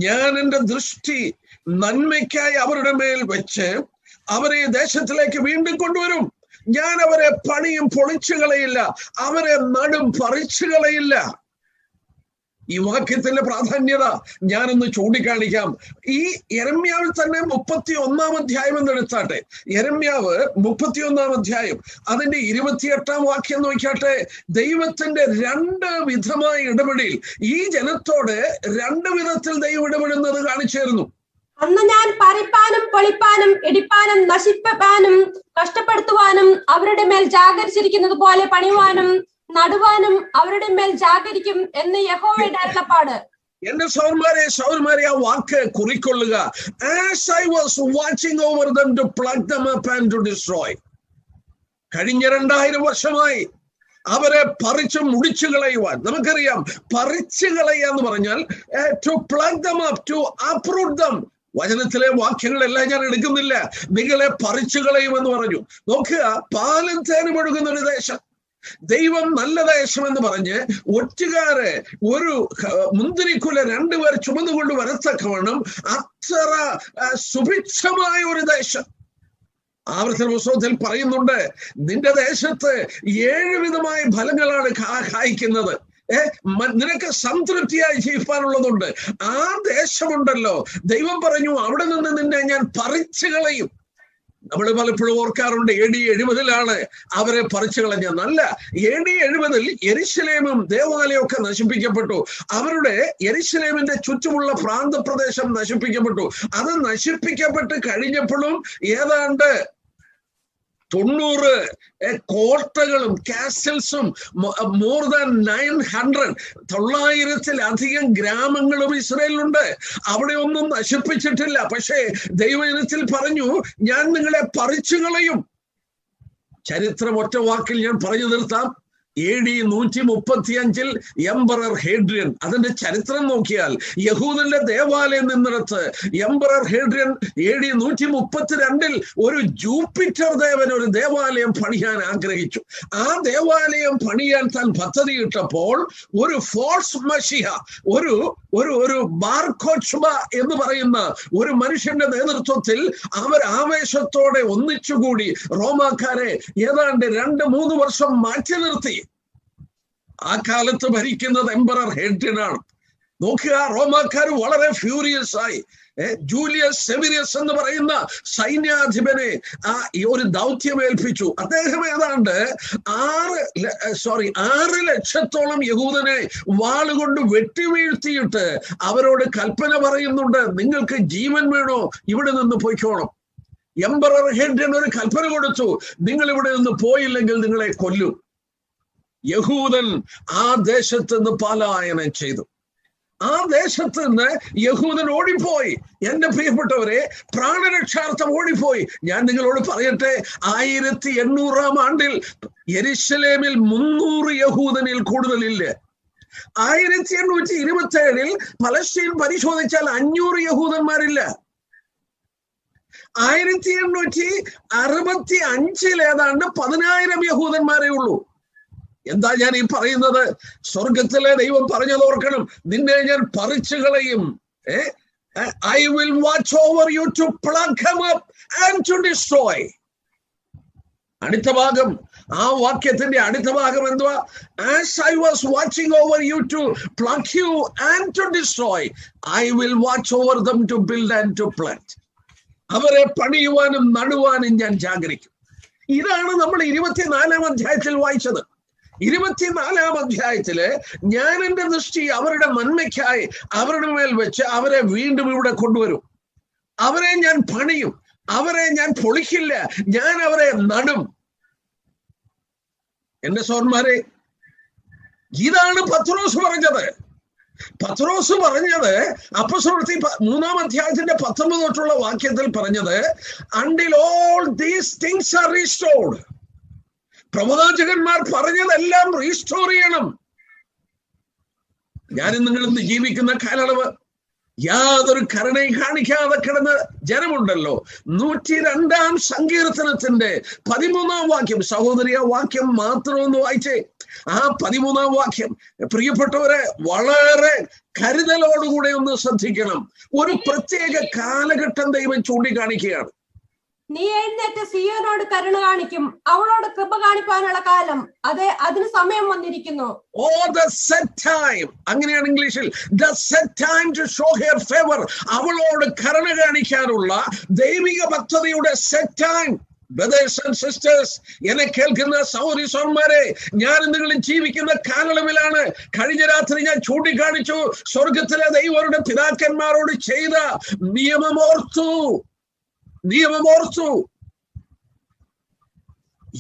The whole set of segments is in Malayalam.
ഞാൻ എൻ്റെ ദൃഷ്ടി നന്മയ്ക്കായി അവരുടെ മേൽ വെച്ച് അവരെ ദേശത്തിലേക്ക് വീണ്ടും കൊണ്ടുവരും. ഞാൻ അവരെ പണിയും പൊളിച്ചു കളയില്ല, അവരെ നടും പറിച്ചു കളയില്ല. ഈ വാക്യത്തിന്റെ പ്രാധാന്യത ഞാനൊന്ന് ചൂണ്ടിക്കാണിക്കാം. ഈ യെരമ്യാവിൽ തന്നെ 31 അധ്യായം എന്നെടുത്താട്ടെ. യെരമ്യാവ് 31 അധ്യായം അതിന്റെ 28 വാക്യം നോക്കിയാട്ടെ. ദൈവത്തിന്റെ 2 വിധമായ ഇടപെടൽ ഈ ജനത്തോട് 2 വിധത്തിൽ ദൈവം ഇടപെടുന്നത് കാണിച്ചു തരുന്നു. അന്ന് ഞാൻ പറിപ്പാനും പൊളിപ്പാനും ഇടിപ്പാനും നശിപ്പാനും കഷ്ടപ്പെടുത്തുവാനും അവരുടെ മേൽ ജാഗരിച്ചിരിക്കുന്നത് പോലെ പണിയുവാനും നടുവാനും അവരുടെ മേൽ ജാഗരിക്കും എന്ന് യഹോവയുടെ അരുളപ്പാട്. എന്റെ സഹോദരന്മാരെ ആ വാക്ക് കുറിക്കൊള്ളുക. As I was watching over them to pluck them up and to destroy. കഴിഞ്ഞ 2000 വർഷമായി അവരെ പറിച്ചു മുടിച്ചു കളയുവാൻ. നമുക്കറിയാം, പറിച്ചു കളയുക എന്ന് പറഞ്ഞാൽ to pluck them up, to uproot them. വചനത്തിലെ വാക്യങ്ങളെല്ലാം ഞാൻ എടുക്കുന്നില്ല. നിങ്ങളെ പറിച്ചു കളയുമെന്ന് പറഞ്ഞു. നോക്കുക, പാലും തേനും ഒഴുകുന്ന ഒരു ദേശം, ദൈവം നല്ല ദേശം എന്ന് പറഞ്ഞ് ഒറ്റുകാരെ ഒരു മുന്തിരിക്കുല 2 പേർ ചുമന്നുകൊണ്ട് വരത്തക്കവണ്ണം അത്ര സുഭിക്ഷമായ ഒരു ദേശം. ആവർത്തന പുസ്തകത്തിൽ പറയുന്നുണ്ട്, നിന്റെ ദേശത്ത് 7 വിധമായ ഫലങ്ങളാണ് കായ്ക്കുന്നത്. നിനക്ക് സംതൃപ്തിയായി ജീവിക്കാനുള്ളതുണ്ട്. ആ ദേശമുണ്ടല്ലോ, ദൈവം പറഞ്ഞു അവിടെ നിന്ന് നിന്നെ ഞാൻ പറിച്ചു കളയും. നമ്മൾ പലപ്പോഴും ഓർക്കാറുണ്ട് AD 70 അവരെ പറിച്ചു കളഞ്ഞെന്നല്ല. AD 70 യെരുശലേമും ദേവാലയവും ഒക്കെ നശിപ്പിക്കപ്പെട്ടു. അവരുടെ യെരുശലേമിന്റെ ചുറ്റുമുള്ള പ്രാന്തപ്രദേശം നശിപ്പിക്കപ്പെട്ടു. അത് നശിപ്പിക്കപ്പെട്ട് കഴിഞ്ഞപ്പോഴും ഏതാണ്ട് 90 കോട്ടകളും കാസൽസും മോർ ദാൻ 900 ഗ്രാമങ്ങളും ഇസ്രായേലിലുണ്ട്. അവിടെ ഒന്നും നശിപ്പിച്ചിട്ടില്ല. പക്ഷേ ദൈവജനത്തിൽ പറഞ്ഞു, ഞാൻ നിങ്ങളെ പറിച്ചു കളയും. ചരിത്രം ഒറ്റ വാക്കിൽ ഞാൻ പറഞ്ഞു നിർത്താം. AD 135 എംപറർ ഹേഡ്രിയൻ, അതിന്റെ ചരിത്രം നോക്കിയാൽ യഹൂദന്റെ ദേവാലയം നിന്നിടത്ത് എംപറർ ഹേഡ്രിയൻ AD 132 ഒരു ജൂപ്പിറ്റർ ദേവൻ ഒരു ദേവാലയം പണിയാൻ ആഗ്രഹിച്ചു. ആ ദേവാലയം പണിയാൻ താൻ പദ്ധതിയിട്ടപ്പോൾ ഒരു ഫോൾസ് മഷിഹ, ഒരു ബാർകോച്ബ എന്ന് പറയുന്ന ഒരു മനുഷ്യന്റെ നേതൃത്വത്തിൽ അവർ ആവേശത്തോടെ ഒന്നിച്ചുകൂടി റോമാക്കാരെ ഏതാണ്ട് 2-3 വർഷം മാറ്റി നിർത്തി. ആ കാലത്ത് ഭരിക്കുന്നത് എംപറർ ഹേഡ്രിയനാണ്. നോക്കുക, റോമാക്കാർ വളരെ ഫ്യൂരിയസ് ആയി. ജൂലിയസ് സെവീരിയസ് എന്ന് പറയുന്ന സൈന്യാധിപനെ ഒരു ദൗത്യമേൽപ്പിച്ചു. അദ്ദേഹം ഏതാണ്ട് 6 ലക്ഷത്തോളം യഹൂദനെ വാളുകൊണ്ട് വെട്ടിവീഴ്ത്തിയിട്ട് അവരോട് കൽപ്പന പറയുന്നുണ്ട്, നിങ്ങൾക്ക് ജീവൻ വേണോ ഇവിടെ നിന്ന് പോയിക്കോണം. എംപറർ ഹേഡ്രിയൻ ഒരു കൽപ്പന കൊടുത്തു, നിങ്ങൾ ഇവിടെ നിന്ന് പോയില്ലെങ്കിൽ നിങ്ങളെ കൊല്ലും. യഹൂദൻ ആ ദേശത്ത് നിന്ന് പലായനം ചെയ്തു. ആ ദേശത്ത് നിന്ന് യഹൂദൻ ഓടിപ്പോയി. എന്റെ പ്രിയപ്പെട്ടവരെ, പ്രാണരക്ഷാർത്ഥം ഓടിപ്പോയി. ഞാൻ നിങ്ങളോട് പറയട്ടെ, 1800 ആണ്ടിൽ യെരുശലേമിൽ 300 യഹൂദനിൽ കൂടുതലില്ല. 1827 പലസ്തീൻ പരിശോധിച്ചാൽ 500 യഹൂദന്മാരില്ല. 1865 ഏതാണ്ട് 10,000 യഹൂദന്മാരേ ഉള്ളൂ. എന്താ ഞാൻ ഈ പറയുന്നത്? സ്വർഗത്തിലെ ദൈവം പറഞ്ഞത് ഓർക്കണം, നിന്നെ ഞാൻ പറിച്ചു കളയും. I will watch over you to pluck him up and to destroy. അടുത്ത ഭാഗം, ആ വാക്യത്തിന്റെ അടുത്ത ഭാഗം എന്തുവാ? As I was watching over you to pluck you and to destroy, I will watch over them to build and to plant. അവരെ പണിയുവാനും നടുവാനും ഞാൻ ജാഗരിക്കും. ഇതാണ് നമ്മൾ 24 അധ്യായത്തിൽ വായിച്ചത്. 24 അധ്യായത്തില് ഞാൻ എൻ്റെ ദൃഷ്ടി അവരുടെ നന്മയ്ക്കായി അവരുടെ മേൽ വെച്ച് അവരെ വീണ്ടും ഇവിടെ കൊണ്ടുവരും. അവരെ ഞാൻ പണിയും, അവരെ ഞാൻ പൊളിക്കില്ല, ഞാൻ അവരെ നടും. എന്റെ സഹോദരന്മാരെ, ഇതാണ് പത്രോസ് പറഞ്ഞത്. പത്രോസ് പറഞ്ഞത് അപ്പോസ്തലപ്രവൃത്തി 3 അധ്യായത്തിന്റെ 19 തൊട്ടുള്ള വാക്യത്തിൽ പറഞ്ഞത്, until all these things are restored. പ്രവാചകന്മാർ പറഞ്ഞതെല്ലാം റീസ്റ്റോർ ചെയ്യണം. ഞാനും നിങ്ങളിന്ന് ജീവിക്കുന്ന കാലയളവ് യാതൊരു കരുണയും കാണിക്കാതെ കിടന്ന ജനമുണ്ടല്ലോ. 102-ാം സങ്കീർത്തനത്തിന്റെ 13-ാം വാക്യം, സഹോദരി ആ വാക്യം മാത്രം ഒന്ന് വായിച്ചേ. ആ 13-ാം വാക്യം പ്രിയപ്പെട്ടവരെ വളരെ കരുതലോടുകൂടെ ഒന്ന് ശ്രദ്ധിക്കണം. ഒരു പ്രത്യേക കാലഘട്ടം ദൈവം ചൂണ്ടിക്കാണിക്കുകയാണ്. നീ എഴുന്നേറ്റ് സിയോനോട് കരുണ കാണിക്കും, അവളോട് കൃപ കാണിക്കാനുള്ള കാലം, അതെ അതിന് സമയം വന്നിരിക്കുന്നു. the set time, അങ്ങനെയാണ് ഇംഗ്ലീഷിൽ. the set time to show her favor, അവളോട് കരുണ കാണിക്കാനുള്ള ദൈവിക പദ്ധതിയുടെ set time. Brothers and sisters, എന്നെ കേൾക്കുന്ന സഹോദരീസന്മാരെ, ഞാൻ നിങ്ങൾ ജീവിക്കുന്ന കാലയളവിലാണ്. കഴിഞ്ഞ രാത്രി ഞാൻ ചൂണ്ടിക്കാണിച്ചു, സ്വർഗത്തിലെ ദൈവരുടെ പിതാക്കന്മാരോട് ചെയ്ത നിയമമോർത്തു.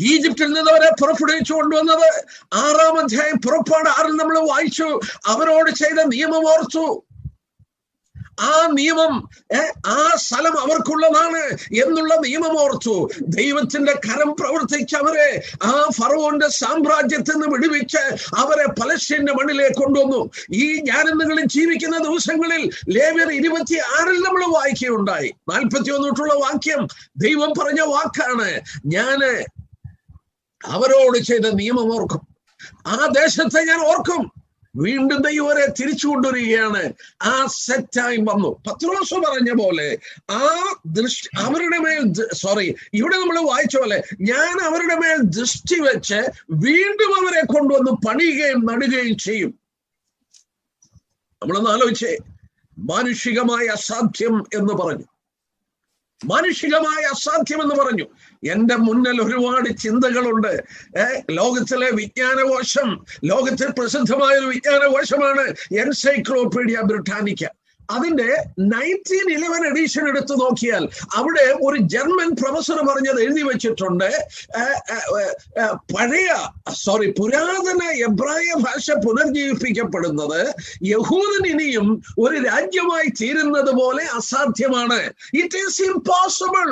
ഈജിപ്തിൽ നിന്ന് അവരെ പുറപ്പെടുവിച്ചു കൊണ്ടുവന്നത് 6-ാം അധ്യായം പുറപ്പാട് 6-ൽ നമ്മൾ വായിച്ചു. അവരോട് ചെയ്ത നിയമമോർത്തു. ആ നിയമം ആ സ്ഥലം അവർക്കുള്ളതാണ് എന്നുള്ള നിയമമോർത്തു. ദൈവത്തിന്റെ കരം പ്രവർത്തിച്ച് അവരെ ആ ഫറവോന്റെ സാമ്രാജ്യത്തിൽ നിന്ന് വിടുവിച്ച് അവരെ പലസ്തീന്റെ മണ്ണിലേക്ക് കൊണ്ടുവന്നു. ഈ ഞാനും നിങ്ങളും ജീവിക്കുന്ന ദിവസങ്ങളിൽ ലേവ്യർ 26-ൽ നമ്മൾ വായിക്കുകയുണ്ടായി. 41 തൊട്ടുള്ള വാക്യം ദൈവം പറഞ്ഞ വാക്കാണ്. ഞാന് അവരോട് ചെയ്ത നിയമം ഓർക്കും, ആ ദേശത്തെ ഞാൻ ഓർക്കും. വീണ്ടും ദൈവം അവരെ തിരിച്ചു കൊണ്ടുവരികയാണ്. ആ സെറ്റ് ടൈം വന്നു. പത്രോസ് പറഞ്ഞ പോലെ ആ അവരുടെ മേൽ ഇവിടെ നമ്മൾ വായിച്ച പോലെ ഞാൻ അവരുടെ മേൽ ദൃഷ്ടി വെച്ച് വീണ്ടും അവരെ കൊണ്ടുവന്ന് പണിയുകയും നടുകയും ചെയ്യും. നമ്മളൊന്ന് ആലോചിച്ചേ. മാനുഷികമായ അസാധ്യം എന്ന് പറഞ്ഞു. എന്റെ മുന്നിൽ ഒരുപാട് ചിന്തകളുണ്ട്. ലോകത്തിലെ വിജ്ഞാനകോശം, ലോകത്തിൽ പ്രസിദ്ധമായ ഒരു വിജ്ഞാനകോശമാണ് എൻസൈക്ലോപീഡിയ ബ്രിട്ടാനിക്ക. അതിന്റെ 1911 എഡിഷൻ എടുത്തു നോക്കിയാൽ അവിടെ ഒരു ജർമ്മൻ പ്രൊഫസർ പറഞ്ഞത് എഴുതി വെച്ചിട്ടുണ്ട്. പുരാതന എബ്രായ ഭാഷ പുനർജീവിപ്പിക്കപ്പെടുന്നത് യഹൂദൻ ഇനിയും ഒരു രാജ്യമായി തീരുന്നത് പോലെ അസാധ്യമാണ്. It is impossible.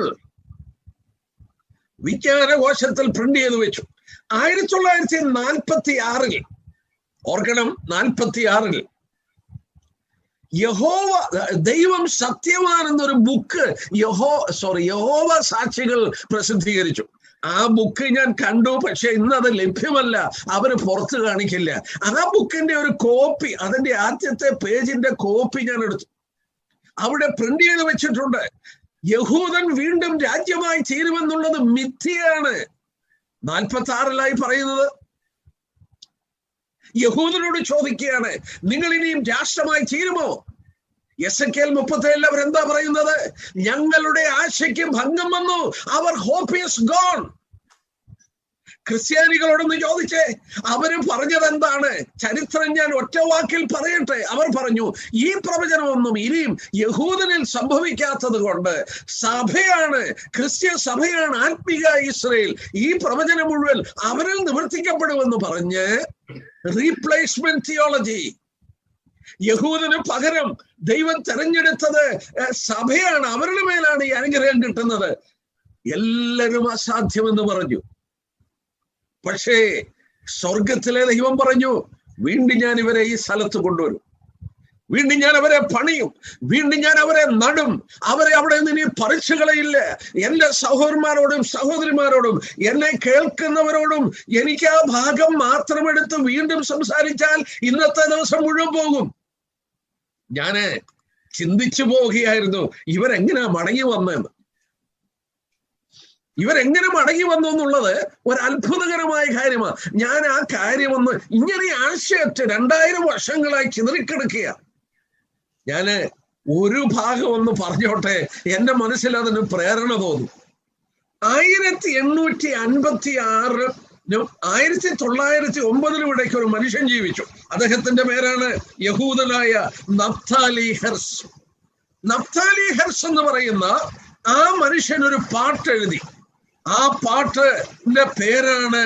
വിജ്ഞാനകോശത്തിൽ പ്രിന്റ് ചെയ്ത് വെച്ചു. 1946-ൽ ഓർക്കണം, 46-ൽ ദൈവം സത്യവാൻ എന്നൊരു ബുക്ക് യഹോവ സാക്ഷികൾ പ്രസിദ്ധീകരിച്ചു. ആ ബുക്ക് ഞാൻ കണ്ടു, പക്ഷെ ഇന്ന് അത് ലഭ്യമല്ല, അവര് പുറത്ത് കാണിക്കില്ല. ആ ബുക്കിന്റെ ഒരു കോപ്പി, അതിന്റെ ആദ്യത്തെ പേജിന്റെ കോപ്പി ഞാൻ എടുത്തു. അവിടെ പ്രിന്റ് ചെയ്ത് വെച്ചിട്ടുണ്ട്. യഹൂദൻ വീണ്ടും രാജ്യമായി തീരുമെന്നുള്ളത് മിഥ്യയാണ്. 46-ലായി പറയുന്നത്. യഹൂദനോട് ചോദിക്കുകയാണ്, നിങ്ങൾ ഇനിയും രാഷ്ട്രമായി തീരുമോ? എസെക്കിയേൽ 37-ൽ അവരെന്താ പറയുന്നത്? ഞങ്ങളുടെ ആശയ്ക്ക് ഭംഗം വന്നു, അവർ ഹോപ്പ് ഈസ് ഗോൺ. ക്രിസ്ത്യാനികളോടൊന്ന് ചോദിച്ചേ, അവര് പറഞ്ഞത് എന്താണ്? ചരിത്രം ഞാൻ ഒറ്റ വാക്കിൽ പറയട്ടെ. അവർ പറഞ്ഞു, ഈ പ്രവചനമൊന്നും ഇനിയും യഹൂദനിൽ സംഭവിക്കാത്തത് കൊണ്ട് സഭയാണ്, ക്രിസ്ത്യ സഭയാണ് ആത്മീക ഇസ്രായേൽ. ഈ പ്രവചനം മുഴുവൻ അവരിൽ നിവർത്തിക്കപ്പെടുമെന്ന് പറഞ്ഞ് റീപ്ലേസ്മെന്റ് തിയോളജി. യഹൂദന് പകരം ദൈവം തെരഞ്ഞെടുത്തത് സഭയാണ്, അവരുടെ മേലാണ് ഈ അനുഗ്രഹം കിട്ടുന്നത്. എല്ലാവരും അസാധ്യമെന്ന് പറഞ്ഞു. പക്ഷേ സ്വർഗത്തിലെ ദൈവം പറഞ്ഞു, വീണ്ടും ഞാൻ ഇവരെ ഈ സ്ഥലത്ത് കൊണ്ടുവരും, വീണ്ടും ഞാൻ അവരെ പണിയും, വീണ്ടും ഞാൻ അവരെ നടും, അവരെ അവിടെ നിന്ന് ഇനി പറിച്ചു കളയില്ല. എന്റെ സഹോദരന്മാരോടും സഹോദരിമാരോടും എന്നെ കേൾക്കുന്നവരോടും എനിക്ക് ആ ഭാഗം മാത്രം എടുത്ത് വീണ്ടും സംസാരിച്ചാൽ ഇന്നത്തെ ദിവസം മുഴുവൻ പോകും. ഞാന് ചിന്തിച്ചു പോവുകയായിരുന്നു, ഇവരെങ്ങനെയാ മടങ്ങി വന്നതെന്ന്. ഇവരെങ്ങനെ മടങ്ങി വന്നു എന്നുള്ളത് ഒരു അത്ഭുതകരമായ കാര്യമാണ്. ഞാൻ ആ കാര്യമൊന്ന് ഇങ്ങനെ ആശയറ്റ് 2000 വർഷങ്ങളായി ചിതറിക്കിടക്കുക. ഞാന് ഒരു ഭാഗം ഒന്ന് പറഞ്ഞോട്ടെ, എന്റെ മനസ്സിൽ അതിന് പ്രേരണ തോന്നും. 1856 1909 ഇടയ്ക്ക് ഒരു മനുഷ്യൻ ജീവിച്ചു. അദ്ദേഹത്തിന്റെ പേരാണ് യഹൂദനായ നഫ്താലി ഹെർസ്. നഫ്താലി ഹെർസ് എന്ന് പറയുന്ന ആ മനുഷ്യൻ ഒരു പാട്ട് എഴുതി. ആ പാട്ടിന്റെ പേരാണ്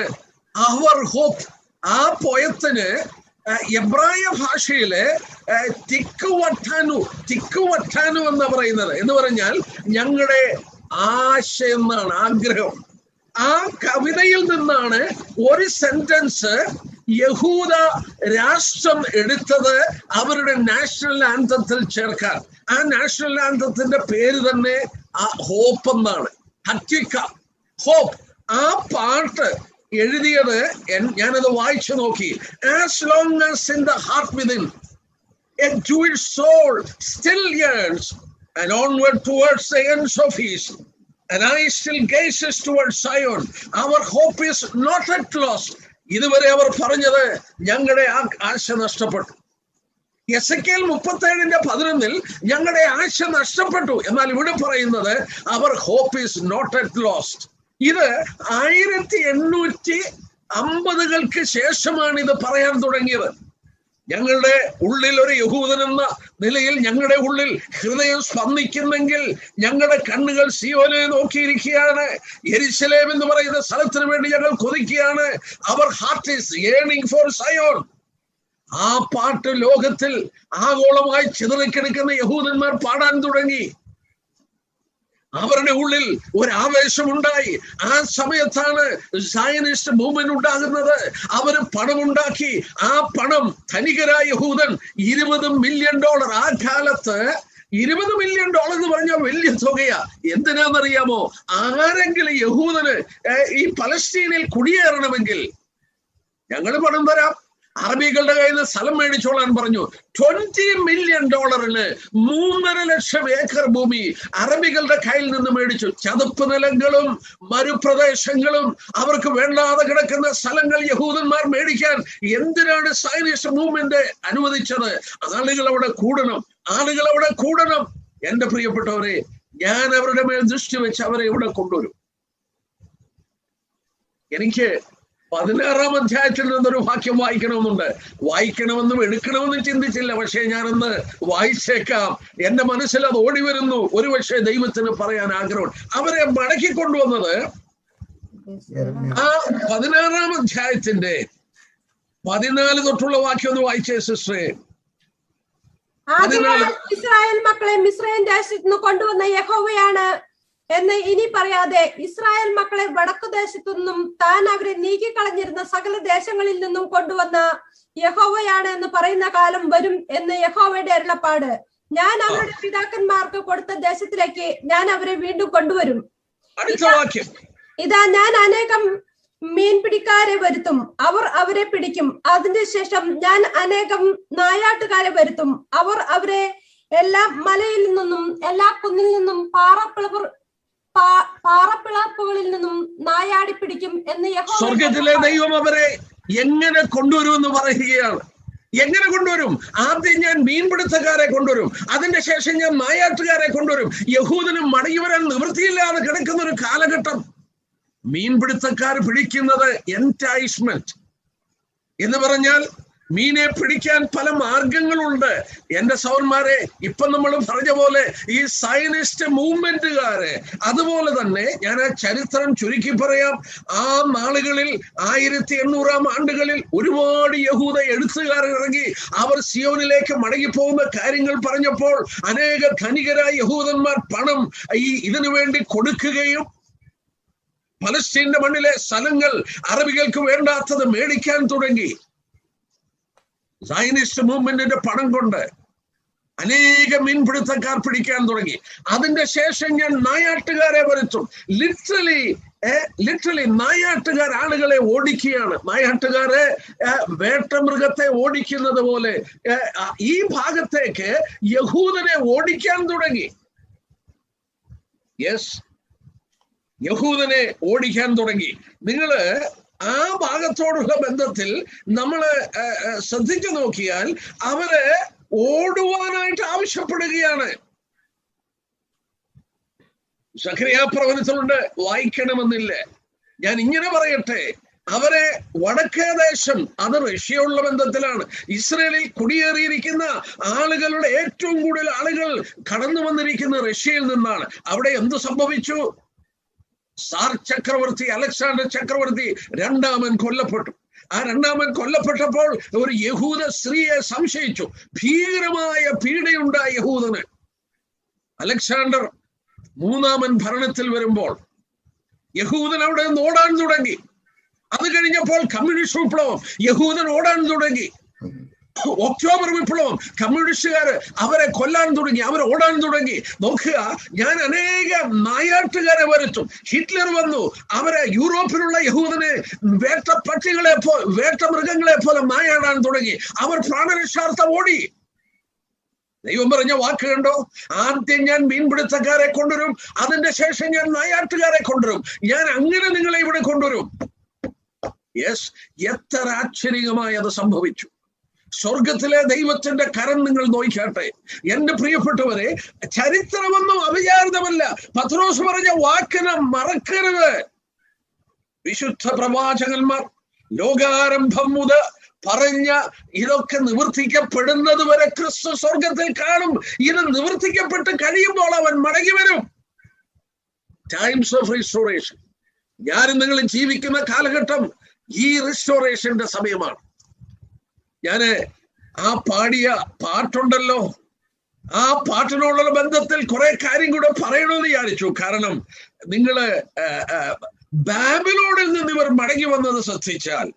അവർ ഹോപ്പ്. ആ പോയത്തിന് എബ്രായ ഭാഷയില് തിക്കുവട്ടാനു എന്ന് പറയുന്നത് എന്ന് പറഞ്ഞാൽ ഞങ്ങളുടെ ആശ എന്നാണ്, ആഗ്രഹം. ആ കവിതയിൽ നിന്നാണ് ഒരു സെന്റൻസ് യഹൂദ രാഷ്ട്രം എടുത്തത് അവരുടെ നാഷണൽ ആന്തത്തിൽ ചേർക്കാൻ. ആ നാഷണൽ ആന്തത്തിന്റെ പേര് തന്നെ ഹോപ്പ് എന്നാണ്. ഹറ്റിക്ക, ഹോപ്പ്. ആ പാട്ട് എഴുതിയത് ഞാനത് വായിച്ചു നോക്കി. As long as in the heart within a Jewish soul still yearns and onward towards the ends of east, and I still gazes towards Zion, our hope is not at lost. ഇതുവരെ അവർ പറഞ്ഞത് ഞങ്ങളുടെ ആശ നഷ്ടപ്പെട്ടു. എസെക്കിയേൽ 37:11 ഞങ്ങളുടെ ആശ നഷ്ടപ്പെട്ടു. എന്നാൽ ഇവിടെ പറയുന്നത് അവർ hope is not at lost. ഇത് 1850-കൾക്ക് ശേഷമാണ് ഇത് പറയാൻ തുടങ്ങിയത്. ഞങ്ങളുടെ ഉള്ളിൽ ഒരു യഹൂദൻ എന്ന നിലയിൽ ഞങ്ങളുടെ ഉള്ളിൽ ഹൃദയം സ്പന്ദിക്കുന്നെങ്കിൽ ഞങ്ങളുടെ കണ്ണുകൾ സിയോനെ നോക്കിയിരിക്കുകയാണ്. യെരുശലേം എന്ന് പറയുന്ന സ്ഥലത്തിന് വേണ്ടി ഞങ്ങൾ കൊതിക്കുകയാണ്. അവർ heart is yearning for Zion. ആ പാട്ട് ലോകത്തിൽ ആഗോളമായി ചിതറിക്കിടക്കുന്ന യഹൂദന്മാർ പാടാൻ തുടങ്ങി. അവരുടെ ഉള്ളിൽ ഒരു ആവേശമുണ്ടായി. ആ സമയത്താണ് സയനിസ്റ്റ് മൂവ്മെന്റ് ഉണ്ടാകുന്നത്. അവര് പണമുണ്ടാക്കി. ആ പണം ധനികരായ യഹൂദൻ $20 മില്യൺ, ആ കാലത്ത് $20 മില്യൺ എന്ന് പറഞ്ഞാൽ വലിയ തുകയാ. എന്തിനാണെന്നറിയാമോ? ആരെങ്കിലും യഹൂദന് ഈ പലസ്തീനിൽ കുടിയേറണമെങ്കിൽ ഞങ്ങൾ പണം തരാം. അറബികളുടെ കയ്യിൽ നിന്ന് സ്ഥലം മേടിച്ചോളാൻ പറഞ്ഞു. $20 മില്യൺ 3.5 ലക്ഷം ഏക്കർ ഭൂമി അറബികളുടെ കയ്യിൽ നിന്ന് മേടിച്ചു. ചതുപ്പ് നിലങ്ങളും മരുപ്രദേശങ്ങളും അവർക്ക് വേണ്ടാതെ കിടക്കുന്ന സ്ഥലങ്ങൾ യഹൂദന്മാർ മേടിക്കാൻ എന്തിനാണ് സയനിസ്റ്റ് മൂവ്മെന്റ് അനുവദിച്ചത്? ആളുകൾ അവിടെ കൂടണം. എന്റെ പ്രിയപ്പെട്ടവരെ, ഞാൻ അവരുടെ മേൽ ദൃഷ്ടി വെച്ച് അവരെ ഇവിടെ കൊണ്ടുവരും. എനിക്ക് 16-ാം അധ്യായത്തിൽ നിന്നൊരു വാക്യം വായിക്കണമെന്നും എടുക്കണമെന്നും ചിന്തിച്ചില്ല. പക്ഷേ ഞാനൊന്ന് വായിച്ചേക്കാം. എന്റെ മനസ്സിൽ അത് ഓടി വരുന്നു. ഒരുപക്ഷെ ദൈവത്തിന് പറയാൻ ആഗ്രഹം. അവരെ മടക്കിക്കൊണ്ടുവന്നത് ആ 16-ാം അധ്യായത്തിന്റെ 14 തൊട്ടുള്ള വാക്യം ഒന്ന് വായിച്ചേ സിസ്റ്ററെ. ഇസ്രായേൽ മക്കളെ മിസ്രയീം ദേശത്ത് നിന്ന് കൊണ്ടുവന്ന യഹോവയാണ് എന്ന് ഇനി പറയാതെ ഇസ്രായേൽ മക്കളെ വടക്കുദേശത്തു നിന്നും താൻ അവരെ നീക്കിക്കളഞ്ഞിരുന്ന സകല ദേശങ്ങളിൽ നിന്നും കൊണ്ടുവന്ന യഹോവയാണ് എന്ന് പറയുന്ന കാലം വരും എന്ന് യഹോവയുടെ അരുളപ്പാട്. ഞാൻ അവരുടെ പിതാക്കന്മാർക്ക് കൊടുത്ത ദേശത്തിലേക്ക് ഞാൻ അവരെ വീണ്ടും കൊണ്ടുവരും. ഇതാ ഞാൻ അനേകം മീൻപിടിക്കാരെ വരുത്തും, അവർ അവരെ പിടിക്കും. അതിന്റെ ശേഷം ഞാൻ അനേകം നായാട്ടുകാരെ വരുത്തും, അവർ അവരെ എല്ലാ മലയിൽ നിന്നും എല്ലാ കുന്നിൽ നിന്നും പാറപ്പിളർപ്പുകളിൽ നിന്നും നായാടി പിടിക്കും എന്ന് യഹോവ. സ്വർഗത്തിലെ ദൈവം അവരെ എങ്ങനെ കൊണ്ടുവരുമെന്ന് പറയുകയാണ്. എങ്ങനെ കൊണ്ടുവരും? ആദ്യം ഞാൻ മീൻപിടുത്തക്കാരെ കൊണ്ടുവരും, അതിന്റെ ശേഷം ഞാൻ നായാട്ടുകാരെ കൊണ്ടുവരും. യഹൂദനും മടങ്ങി വരാൻ നിവൃത്തിയില്ലാതെ കിടക്കുന്ന ഒരു കാലഘട്ടം. മീൻപിടുത്തക്കാർ പിടിക്കുന്നത് എൻറ്റൈസ്മെന്റ് എന്ന് പറഞ്ഞാൽ മീനെ പിടിക്കാൻ പല മാർഗങ്ങളുണ്ട്. എന്റെ സഹോദരന്മാരെ, ഇപ്പൊ നമ്മൾ പറഞ്ഞ പോലെ ഈ സയനിസ്റ്റ് മൂവ്മെന്റുകാര്, അതുപോലെ തന്നെ ഞാൻ ആ ചരിത്രം ചുരുക്കി പറയാം. ആ നാളുകളിൽ 1800-ാം ആണ്ടുകളിൽ ഒരുപാട് യഹൂദ എഴുത്തുകാർ ഇറങ്ങി. അവർ സിയോനിലേക്ക് മടങ്ങിപ്പോകുന്ന കാര്യങ്ങൾ പറഞ്ഞപ്പോൾ അനേക ധനികരായ യഹൂദന്മാർ പണം ഇതിനു വേണ്ടി കൊടുക്കുകയും പലസ്തീന്റെ മണ്ണിലെ സ്ഥലങ്ങൾ അറബികൾക്ക് വേണ്ടാത്തത് മേടിക്കാൻ തുടങ്ങി. സയനിസ്റ്റ് മൂവ്മെന്റിന്റെ പണം കൊണ്ട് അനേക മീൻപിടുത്തക്കാർ പിടിക്കാൻ തുടങ്ങി. അതിന്റെ ശേഷം ഞാൻ നായാട്ടുകാരെ വരുത്തും. ലിറ്ററലി നായാട്ടുകാർ ആളുകളെ ഓടിക്കുകയാണ്. നായാട്ടുകാരെ വേട്ടമൃഗത്തെ ഓടിക്കുന്നത് പോലെ ഈ ഭാഗത്തേക്ക് യഹൂദനെ ഓടിക്കാൻ തുടങ്ങി. യഹൂദനെ ഓടിക്കാൻ തുടങ്ങി. നിങ്ങള് ആ ഭാഗത്തോടുള്ള ബന്ധത്തിൽ നമ്മള് ശ്രദ്ധിച്ചു നോക്കിയാൽ അവര് ഓടുവാനായിട്ട് ആവശ്യപ്പെടുകയാണ്. സഖറിയാ പ്രവചനത്തിലുണ്ട്, വായിക്കണമെന്നില്ല. ഞാൻ ഇങ്ങനെ പറയട്ടെ, അവരെ വടക്കേ ദേശം, അത് റഷ്യയുള്ള ബന്ധത്തിലാണ്. ഇസ്രയേലിൽ കുടിയേറിയിരിക്കുന്ന ആളുകളുടെ ഏറ്റവും കൂടുതൽ ആളുകൾ കടന്നു വന്നിരിക്കുന്ന റഷ്യയിൽ നിന്നാണ്. അവിടെ എന്ത് സംഭവിച്ചു? സാർ ചക്രവർത്തി, അലക്സാണ്ടർ ചക്രവർത്തി രണ്ടാമൻ കൊല്ലപ്പെട്ടു. ആ രണ്ടാമൻ കൊല്ലപ്പെട്ടപ്പോൾ ഒരു യഹൂദ സ്ത്രീയെ സംശയിച്ചു. ഭീകരമായ പീഡയുണ്ടായ യഹൂദന്. അലക്സാണ്ടർ മൂന്നാമൻ ഭരണത്തിൽ വരുമ്പോൾ യഹൂദൻ അവിടെ നിന്ന് ഓടാൻ തുടങ്ങി. അത് കഴിഞ്ഞപ്പോൾ കമ്മ്യൂണിസ്റ്റ് വിപ്ലവം, യഹൂദൻ ഓടാൻ തുടങ്ങി. ഒക്ടോബർ വിപ്ലവം, കമ്മ്യൂണിസ്റ്റുകാര് അവരെ കൊല്ലാൻ തുടങ്ങി, അവരെ ഓടാൻ തുടങ്ങി. നോക്കുക, ഞാൻ അനേക നായാട്ടുകാരെ വരുത്തും. ഹിറ്റ്ലർ വന്നു, അവരെ യൂറോപ്പിലുള്ള യഹൂദനെ വേട്ടമൃഗങ്ങളെ പോലെ നായാടാൻ തുടങ്ങി. അവർ പ്രാണരക്ഷാർത്ഥം ഓടി. ദൈവം പറഞ്ഞ വാക്ക് കണ്ടോ? ആദ്യം ഞാൻ മീൻപിടുത്തക്കാരെ കൊണ്ടുവരും, അതിന്റെ ശേഷം ഞാൻ നായാട്ടുകാരെ കൊണ്ടുവരും, ഞാൻ അങ്ങനെ നിങ്ങളെ ഇവിടെ കൊണ്ടുവരും. യെസ്, എത്ര ആശ്ചര്യമായി അത് സംഭവിച്ചു. സ്വർഗത്തിലെ ദൈവത്തിന്റെ കരം നിങ്ങൾ നോക്കിയാട്ടെ. എന്റെ പ്രിയപ്പെട്ടവരെ, ചരിത്രമൊന്നും അവിചാരിതമല്ല. പത്രോസ് പറഞ്ഞ വാക്കിനെ മറക്കരുത്. വിശുദ്ധ പ്രവാചകന്മാർ ലോകാരംഭം മുതൽ പറഞ്ഞ ഇതൊക്കെ നിവർത്തിക്കപ്പെടുന്നത് വരെ ക്രിസ്തു സ്വർഗത്തിൽ കാണും. ഇത് നിവർത്തിക്കപ്പെട്ട് കഴിയുമ്പോൾ അവൻ മടങ്ങി വരും. Times of restoration. ഞാനും നിങ്ങൾ ജീവിക്കുന്ന കാലഘട്ടം ഈ റിസ്റ്റോറേഷന്റെ സമയമാണ്. ഞാന് ആ പാടിയ പാട്ടുണ്ടല്ലോ, ആ പാട്ടിനോടുള്ള ബന്ധത്തിൽ കുറെ കാര്യം കൂടെ പറയണമെന്ന് വിചാരിച്ചു. കാരണം നിങ്ങള് ബാബിലോണിൽ നിന്ന് ഇവർ മടങ്ങി വന്നത് ശ്രദ്ധിച്ചാൽ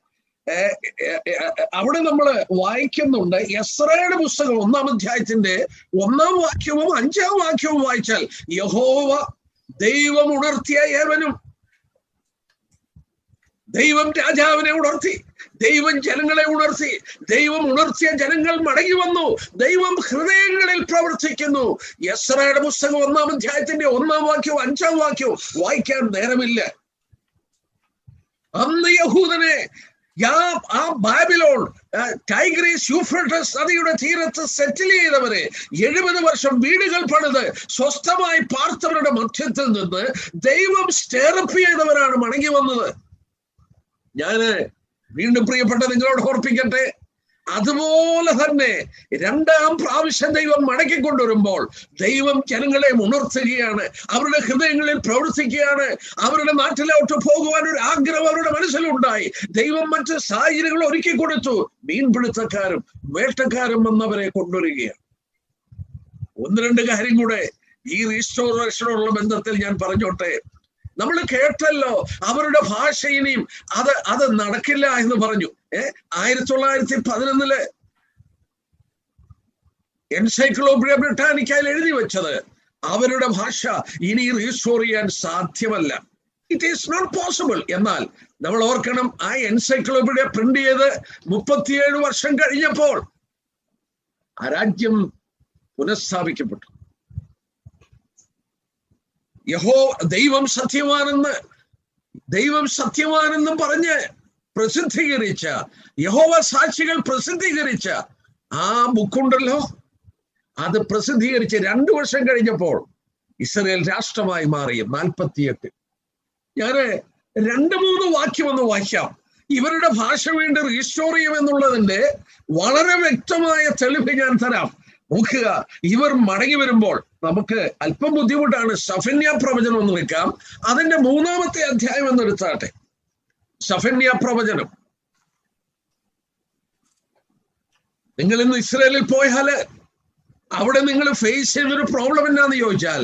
അവിടെ നമ്മൾ വായിക്കുന്നുണ്ട്. എസ്രയുടെ പുസ്തകം 1-ാം അധ്യായത്തിന്റെ 1-ാം വാക്യവും 5-ാം വാക്യവും വായിച്ചാൽ, യഹോവ ദൈവം ഉണർത്തിയ ഏവനും, ദൈവം രാജാവിനെ ഉണർത്തി, ദൈവം ജനങ്ങളെ ഉണർത്തി, ദൈവം ഉണർത്തിയ ജനങ്ങൾ മടങ്ങി വന്നു, ദൈവം ഹൃദയങ്ങളിൽ പ്രവർത്തിക്കുന്നു. എസ്രയുടെ പുസ്തകം 1-ാം അധ്യായത്തിന്റെ 1-ാം വാക്യവും 5-ാം വാക്യവും വായിക്കാൻ നേരമില്ല. അന്ന് യഹൂദനെ ആ ബാബിലോൺ, ടൈഗ്രീസ് യൂഫ്രട്ടസ് നദിയുടെ തീരത്ത് സെറ്റിൽ ചെയ്തവരെ 70 വർഷം വീടുകൾ പണിത് സ്വസ്ഥമായി പാർത്തവരുടെ മധ്യത്തിൽ നിന്ന് ദൈവം സ്റ്റേറപ്പ് ചെയ്തവരാണ് മടങ്ങി വന്നത്. ഞാന് വീണ്ടും പ്രിയപ്പെട്ട നിങ്ങളോട് ഓർപ്പിക്കട്ടെ, അതുപോലെ തന്നെ 2-ാം പ്രാവശ്യം ദൈവം മടക്കിക്കൊണ്ടുവരുമ്പോൾ ദൈവം ജനങ്ങളെ ഉണർത്തുകയാണ്, അവരുടെ ഹൃദയങ്ങളിൽ പ്രവർത്തിക്കുകയാണ്. അവരുടെ നാട്ടിലോട്ട് പോകുവാൻ ഒരു ആഗ്രഹം അവരുടെ മനസ്സിലുണ്ടായി. ദൈവം മറ്റ് സാഹചര്യങ്ങൾ ഒരുക്കി കൊടുത്തു. മീൻപിടുത്തക്കാരും വേട്ടക്കാരും വന്നവരെ കൊണ്ടുവരികയാണ്. 1-2 കാര്യം കൂടെ ഈ റീസ്റ്റോറേഷനുള്ള ബന്ധത്തിൽ ഞാൻ പറഞ്ഞോട്ടെ. നമ്മൾ കേട്ടല്ലോ, അവരുടെ ഭാഷ ഇനിയും അത് നടക്കില്ല എന്ന് പറഞ്ഞു. 1911 എൻസൈക്ലോപീഡിയ ബ്രിട്ടാനിക്കയിൽ എഴുതി വെച്ചത് അവരുടെ ഭാഷ ഇനി റീസ്റ്റോർ ചെയ്യാൻ സാധ്യമല്ല. It is not possible. എന്നാൽ നമ്മൾ ഓർക്കണം, ആ എൻസൈക്ലോപീഡിയ പ്രിന്റ് ചെയ്ത് 37 വർഷം കഴിഞ്ഞപ്പോൾ ആ രാജ്യം പുനഃസ്ഥാപിക്കപ്പെട്ടു. ദൈവം സത്യവാനെന്നും പറഞ്ഞ് പ്രസിദ്ധീകരിച്ച, യഹോവ സാക്ഷികൾ പ്രസിദ്ധീകരിച്ച ആ ബുക്കുണ്ടല്ലോ, അത് പ്രസിദ്ധീകരിച്ച് 2 വർഷം കഴിഞ്ഞപ്പോൾ ഇസ്രായേൽ രാഷ്ട്രമായി മാറി. 48. ഞാന് 2-3 വാക്യം ഒന്ന് വായിക്കാം. ഇവരുടെ ഭാഷ വീണ്ടും റീസ്റ്റോർ ചെയ്യുമെന്നുള്ളതിന്റെ വളരെ വ്യക്തമായ തെളിവ് ഞാൻ തരാം. നോക്കുക, ഇവർ മടങ്ങി വരുമ്പോൾ നമുക്ക് അല്പം ബുദ്ധിമുട്ടാണ്. സഫന്യ പ്രവചനം ഒന്ന് വെക്കാം. അതിന്റെ 3-ാമത്തെ അധ്യായം എന്ന് എടുത്താട്ടെ. സഫന്യ പ്രവചനം. നിങ്ങൾ ഇന്ന് ഇസ്രായേലിൽ പോയാല് അവിടെ നിങ്ങൾ ഫേസ് ചെയ്യുന്നൊരു പ്രോബ്ലം എന്നാന്ന് ചോദിച്ചാൽ,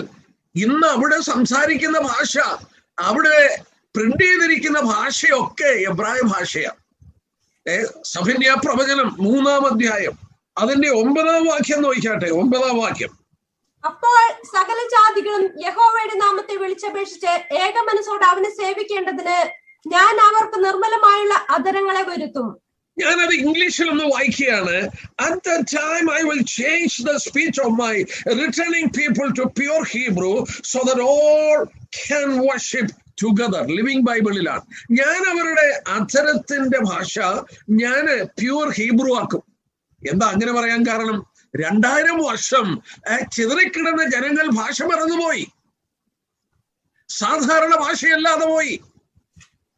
ഇന്ന് അവിടെ സംസാരിക്കുന്ന ഭാഷ, അവിടെ പ്രിന്റ് ചെയ്തിരിക്കുന്ന ഭാഷയൊക്കെ എബ്രായ ഭാഷയാണ്. സഫന്യ പ്രവചനം 3-ാം അധ്യായം അതിന്റെ 9-ാം വാക്യം നോക്കിയാട്ടെ. 9-ാം വാക്യം. അപ്പോൾ സകല ജാതികളും യഹോവയുടെ നാമത്തെ വിളിച്ചപേക്ഷിച്ച് ഏക മനസ്സോടെ അവനെ സേവിക്കേണ്ടതിന് ഞാൻ അവർക്ക് നിർമ്മലമായുള്ള അധരങ്ങളെ വരുത്തും. ഞാനത് ഇംഗ്ലീഷിൽ ഒന്ന് വായിക്കുകയാണ്. At that time I will change the speech of my returning people to pure Hebrew so that all can worship together. Living ബൈബിളിലാണ്. ഞാൻ അവരുടെ അധരത്തിന്റെ ഭാഷ ഞാൻ പ്യൂർ ഹീബ്രു ആക്കും. എന്താ അങ്ങനെ പറയാൻ കാരണം? 2000 വർഷം ചിതറിക്കിടന്ന ജനങ്ങൾ ഭാഷ മറന്നുപോയി, സാധാരണ ഭാഷയല്ലാതെ പോയി.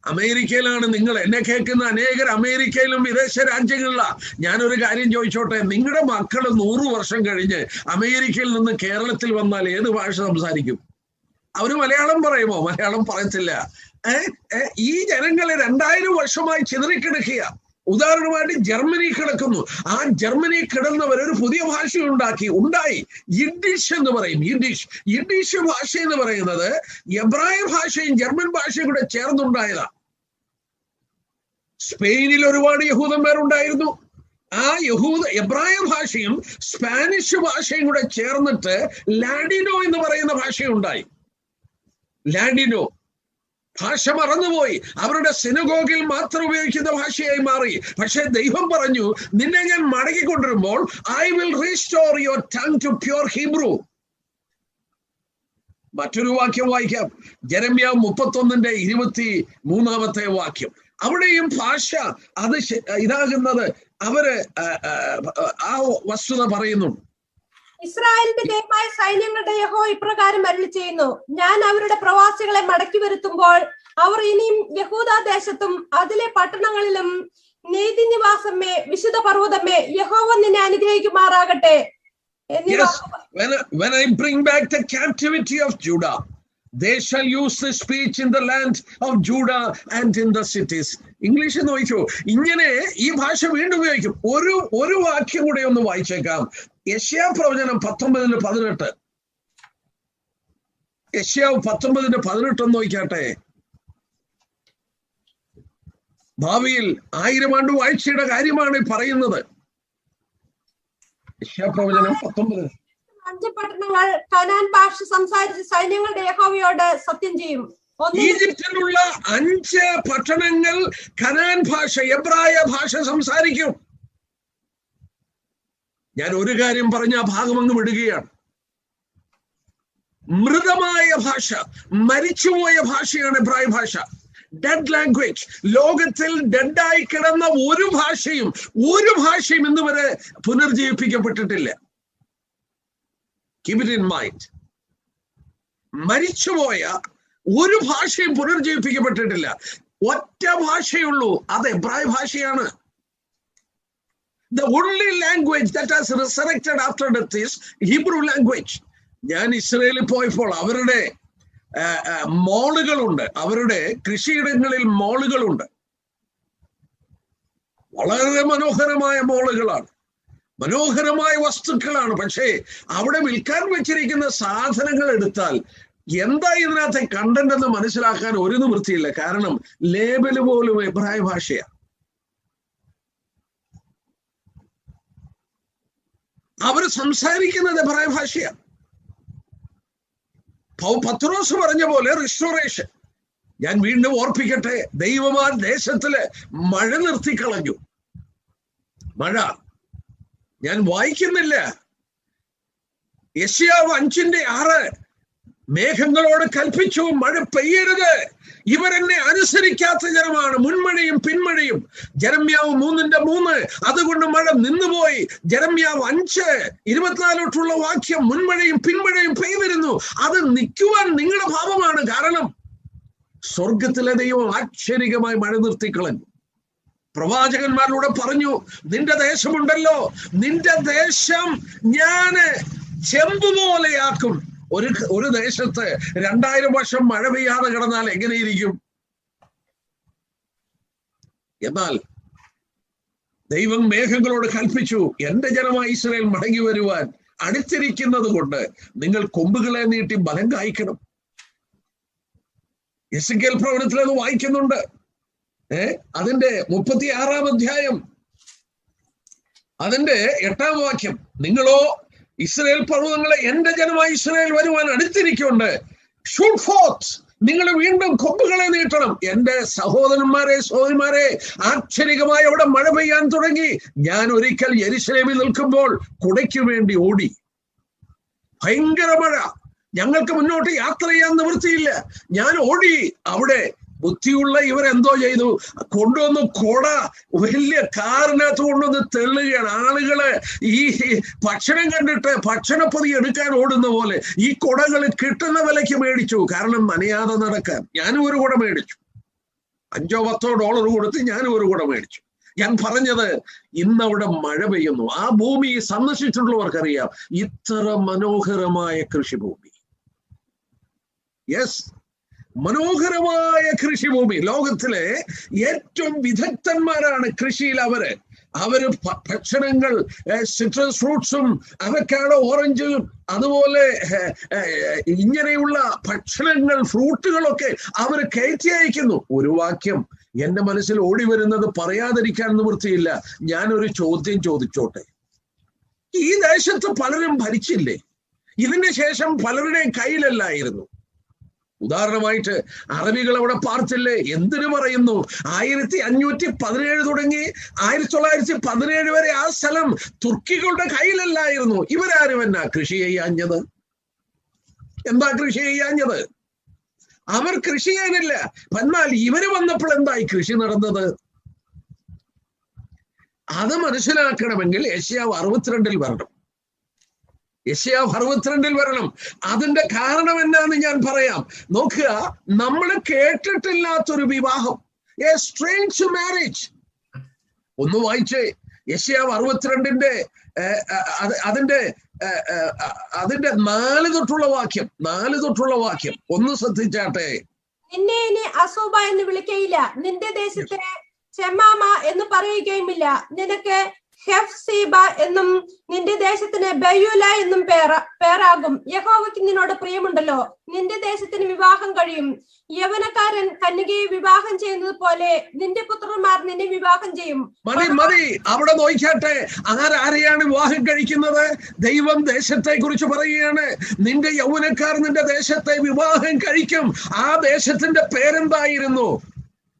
അമേരിക്കയിലാണ് നിങ്ങൾ എന്നെ കേൾക്കുന്ന അനേകർ, അമേരിക്കയിലും വിദേശ രാജ്യങ്ങളിലാണ്. ഞാനൊരു കാര്യം ചോദിച്ചോട്ടെ, നിങ്ങളുടെ മക്കൾ 100 വർഷം കഴിഞ്ഞ് അമേരിക്കയിൽ നിന്ന് കേരളത്തിൽ വന്നാൽ ഏത് ഭാഷ സംസാരിക്കും? അവര് മലയാളം പറയുമോ? മലയാളം പറയത്തില്ല. ഈ ജനങ്ങളെ 2000 വർഷമായി ചിതറിക്കിടക്കുക. ഉദാഹരണമായിട്ട് ജർമ്മനി കിടക്കുന്നു. ആ ജർമ്മനി കിടന്നവർ ഒരു പുതിയ ഭാഷ ഉണ്ടായി. യിഡിഷ് എന്ന് പറയും. യിഡിഷ് ഭാഷ എന്ന് പറയുന്നത് എബ്രായ ഭാഷയും ജർമ്മൻ ഭാഷയും കൂടെ ചേർന്നുണ്ടായതാണ്. സ്പെയിനിൽ ഒരുപാട് യഹൂദന്മാരുണ്ടായിരുന്നു. ആ എബ്രായ ഭാഷയും സ്പാനിഷ് ഭാഷയും കൂടെ ചേർന്നിട്ട് ലാഡിനോ എന്ന് പറയുന്ന ഭാഷയുണ്ടായി. ലാഡിനോ ഭാഷ മറന്നുപോയി, അവരുടെ സിനഗോഗിൽ മാത്രം ഉപയോഗിക്കുന്ന ഭാഷയായി മാറി. പക്ഷെ ദൈവം പറഞ്ഞു, നിന്നെ ഞാൻ മടക്കിക്കൊണ്ടിരുമ്പോൾ I will restore your tongue to pure Hebrew. മറ്റൊരു വാക്യം വായിക്കാം, ജെരമ്യാവ് 31:23 വാക്യം. അവിടെയും ഭാഷ അത് ഇതാകുന്നത് അവര് ആ വസ്തുത പറയുന്നുണ്ട്. ഇസ്രായേലിന്റെ ദൈവമായ സൈന്യങ്ങളുടെ യഹോവ ഇപ്രകാരം അരുളി ചെയ്യുന്നു, ഞാൻ അവരുടെ പ്രവാസികളെ മടക്കി വരുത്തുമ്പോൾ അവർ ഇനിയും യഹൂദാദേശത്തും അതിലെ പട്ടണങ്ങളിലും നീതിനിവാസമേ വിശുദ്ധ പർവ്വതമേ യഹോവ നിന്നെ അനുഗ്രഹിക്കുമാറാകട്ടെ. Yes, when I bring back the captivity of Judah, they shall use the speech in the land of Judah and in the cities. English നോക്കിക്കോ, ഇങ്ങനെ ഈ ഭാഷ വീണ്ടും ഉപയോഗിക്കും. ഒരു വാക്യം കൂടെ ഒന്ന് വായിച്ചേക്കാം. യെശയ്യാ പ്രവചനം 19:18. യെശയ്യാവ് 19:18 നോക്കിയാട്ടെ. ഭാവിയിൽ 1000 ആണ്ട് വാഴ്ചയുടെ കാര്യമാണ് പറയുന്നത്. യെശയ്യാ പ്രവചനം 19. 5 പട്ടണങ്ങൾ കനാൻ ഭാഷ സംസാരിച്ച് സൈന്യങ്ങളുടെ യഹോവയോട് സത്യം ചെയ്യും. ഈജിപ്തിലുള്ള 5 പട്ടണങ്ങൾ കനാൻ ഭാഷ, എബ്രായ ഭാഷ സംസാരിക്കും. ഞാൻ ഒരു കാര്യം പറഞ്ഞ ആ ഭാഗം അങ്ങ് വിടുകയാണ്. മൃതമായ ഭാഷ, മരിച്ചുപോയ ഭാഷയാണ് എബ്രായ ഭാഷ. Dead language. ലോകത്തിൽ ഡെഡായി കിടന്ന ഒരു ഭാഷയും ഇന്ന് വരെ പുനർജീവിപ്പിക്കപ്പെട്ടിട്ടില്ല. Keep it in mind. മരിച്ചുപോയ ഒരു ഭാഷയും പുനർജീവിപ്പിക്കപ്പെട്ടിട്ടില്ല. ഒറ്റ ഭാഷയുള്ളൂ, അത് എബ്രായ ഭാഷയാണ്. The only language that has resurrected after death is Hebrew language. ഞാൻ ഇസ്രയേലിൽ പോയപ്പോൾ അവരുടെ മോളുകളുണ്ട്, അവരുടെ കൃഷിയിടങ്ങളിൽ മോളുകളുണ്ട്. വളരെ മനോഹരമായ മോളുകളാണ്, മനോഹരമായ വസ്തുക്കളാണ്. പക്ഷേ അവിടെ വിൽക്കാൻ വെച്ചിരിക്കുന്ന സാധനങ്ങൾ എടുത്താൽ എന്താ ഇതിനകത്തെ കണ്ടന്റ് എന്ന് മനസ്സിലാക്കാൻ ഒരു നിവൃത്തിയില്ല. കാരണം ലേബല് പോലും എബ്രായ ഭാഷയാണ്. അവർ സംസാരിക്കുന്നത് എബ്രായ ഭാഷയാണ്. പത്രോസ് പറഞ്ഞ പോലെ റിസ്റ്റോറേഷൻ. ഞാൻ വീണ്ടും ഓർപ്പിക്കട്ടെ, ദൈവമാൻ ദേശത്തില് മഴ നിർത്തിക്കളഞ്ഞു. മഴ ഞാൻ വായിക്കുന്നില്ല. യെശയ്യാവ് 5:6 മേഘങ്ങളോട് കൽപ്പിച്ചു, മഴ പെയ്യരുത്, ഇവരെന്നെ അനുസരിക്കാത്ത ജനമാണ്, മുൻമഴയും പിന്മഴയും. ജെരമ്യാവ് 3:3 അതുകൊണ്ട് മഴ നിന്നുപോയി. ജെരമ്യാവ് 5:24 വാക്യം, മുൻമഴയും പിന്മഴയും പെയ്തിരുന്നു, അത് നിൽക്കുവാൻ നിങ്ങളുടെ ഭാവമാണ്. കാരണം സ്വർഗത്തിലെ ദൈവം ആശ്ചര്യമായി മഴ നിർത്തിക്കളഞ്ഞു. പ്രവാചകന്മാരിലൂടെ പറഞ്ഞു, നിന്റെ ദേശമുണ്ടല്ലോ, നിന്റെ ദേശം ഞാന് ചെമ്പ് പോലെയാക്കും. ഒരു ദേശത്ത് 2000 വർഷം മഴ പെയ്യാതെ കിടന്നാൽ എങ്ങനെയിരിക്കും? എന്നാൽ ദൈവം മേഘങ്ങളോട് കൽപ്പിച്ചു, എന്റെ ജനമായ ഇസ്രായേൽ മടങ്ങി വരുവാൻ അടുത്തിരിക്കുന്നത് കൊണ്ട് നിങ്ങൾ കൊമ്പുകളെ നീട്ടി ബലം കായ്ക്കണം. എസെക്കിയേൽ പ്രവചനത്തിൽ അത് വായിക്കുന്നുണ്ട്. അതിന്റെ 36-ാം അധ്യായം അതിന്റെ 8-ാം വാക്യം, നിങ്ങളോ ഇസ്രായേൽ പർവ്വതങ്ങളെ എന്റെ ജനമായി ഇസ്രായേൽ വരുവാൻ അടുത്തിരിക്കുന്നുണ്ട്, ഷൂട്ട് ഫോർത്ത്, നിങ്ങൾ വീണ്ടും കൊമ്പുകളെ നീട്ടണം. എന്റെ സഹോദരന്മാരെ സഹോദരിമാരെ, ആശ്ചര്യമായി അവിടെ മഴ പെയ്യാൻ തുടങ്ങി. ഞാൻ ഒരിക്കൽ യെരുശലേമിൽ നിൽക്കുമ്പോൾ കുടയ്ക്ക് വേണ്ടി ഓടി. ഭയങ്കര മഴ, ഞങ്ങൾക്ക് മുന്നോട്ട് യാത്ര ചെയ്യാൻ നിവൃത്തിയില്ല. ഞാൻ ഓടി. അവിടെ ബുദ്ധിയുള്ള ഇവരെന്തോ ചെയ്തു, കൊണ്ടുവന്ന് കൊട വലിയ കാറിനകത്ത് കൊണ്ടുവന്ന് തെള്ളുകയാണ്. ആളുകള് ഈ ഭക്ഷണം കണ്ടിട്ട് ഭക്ഷണപ്പൊതി എടുക്കാൻ ഓടുന്ന പോലെ ഈ കൊടകൾ കിട്ടുന്ന വിലയ്ക്ക് മേടിച്ചു. കാരണം നനയാതെ നടക്കാൻ. ഞാനും ഒരു കുട മേടിച്ചു. $5-10 കൊടുത്ത് ഞാനും ഒരു കുട മേടിച്ചു. ഞാൻ പറഞ്ഞത്, ഇന്നവിടെ മഴ പെയ്യുന്നു. ആ ഭൂമി സന്ദർശിച്ചിട്ടുള്ളവർക്കറിയാം, ഇത്ര മനോഹരമായ കൃഷിഭൂമി. യെസ്, മനോഹരമായ കൃഷിഭൂമി. ലോകത്തിലെ ഏറ്റവും വിദഗ്ധന്മാരാണ് കൃഷിയിൽ. അവര് ഭക്ഷണങ്ങൾ, സിട്രസ് ഫ്രൂട്ട്സും അവക്കാഡോ, ഓറഞ്ചും അതുപോലെ ഇങ്ങനെയുള്ള ഭക്ഷണങ്ങൾ, ഫ്രൂട്ടുകളൊക്കെ അവർ കയറ്റി അയക്കുന്നു. ഒരു വാക്യം എന്റെ മനസ്സിൽ ഓടി വരുന്നത് പറയാതിരിക്കാൻ നിവൃത്തിയില്ല. ഞാനൊരു ചോദ്യം ചോദിച്ചോട്ടെ. ഈ ദേശത്ത് പലരും ഭരിച്ചില്ലേ? ഇതിന് ശേഷം പലരുടെയും കയ്യിലല്ലായിരുന്നു. ഉദാഹരണമായിട്ട് അറബികൾ അവിടെ പാർത്തില്ലേ? എന്തിനു പറയുന്നു? 1517 തുടങ്ങി 1917 വരെ ആ സ്ഥലം തുർക്കികളുടെ കയ്യിലല്ലായിരുന്നു. ഇവരാരും എന്നാ കൃഷി ചെയ്യാഞ്ഞത്? എന്താ കൃഷി ചെയ്യാഞ്ഞത്? അവർ കൃഷി ചെയ്യാനില്ല. എന്നാൽ ഇവര് വന്നപ്പോൾ എന്തായി കൃഷി നടന്നത്? അത് മനസ്സിലാക്കണമെങ്കിൽ യെശയ്യാവ് 62 വരണം. യെശയ്യാവ് 62 വരണം. അതിന്റെ കാരണം എന്നാന്ന് ഞാൻ പറയാം. നോക്കുക, നമ്മൾ കേട്ടിട്ടില്ലാത്തൊരു വിവാഹം, എ സ്ട്രേഞ്ച് മാരേജ്. ഒന്ന് വായിച്ചേ യെശയ്യാവ് 62 അതിന്റെ 4 തൊട്ടുള്ള വാക്യം ഒന്ന് ശ്രദ്ധിച്ചാട്ടെ. നിന്നെ ഇനി അസൂബ എന്ന് വിളിക്കയില്ല, നിന്റെ ദേശത്തെ ചെമാമ എന്ന് പറയുകയുമില്ല. നിനക്ക് ഹെഫ്സീബ എന്നും നിന്റെ ദേശത്തിന് ബയൂല എന്നും പേരാകും. യഹോവയ്ക്ക് നിന്നോട് പ്രിയമുണ്ടല്ലോ, നിന്റെ ദേശത്തിന് വിവാഹം കഴിയും. യവനക്കാരൻ കന്യകയെ വിവാഹം ചെയ്യുന്നത് പോലെ നിന്റെ പുത്രന്മാർ നിന്നെ വിവാഹം ചെയ്യും. മതി അവിടെ നോക്കിയാട്ടെ. ആരെയാണ് വിവാഹം കഴിക്കുന്നത്? ദൈവം ദേശത്തെ കുറിച്ച് പറയുകയാണ്. നിന്റെ യൗവനക്കാർ നിന്റെ ദേശത്തെ വിവാഹം കഴിക്കും. ആ ദേശത്തിന്റെ പേരെന്തായിരുന്നു?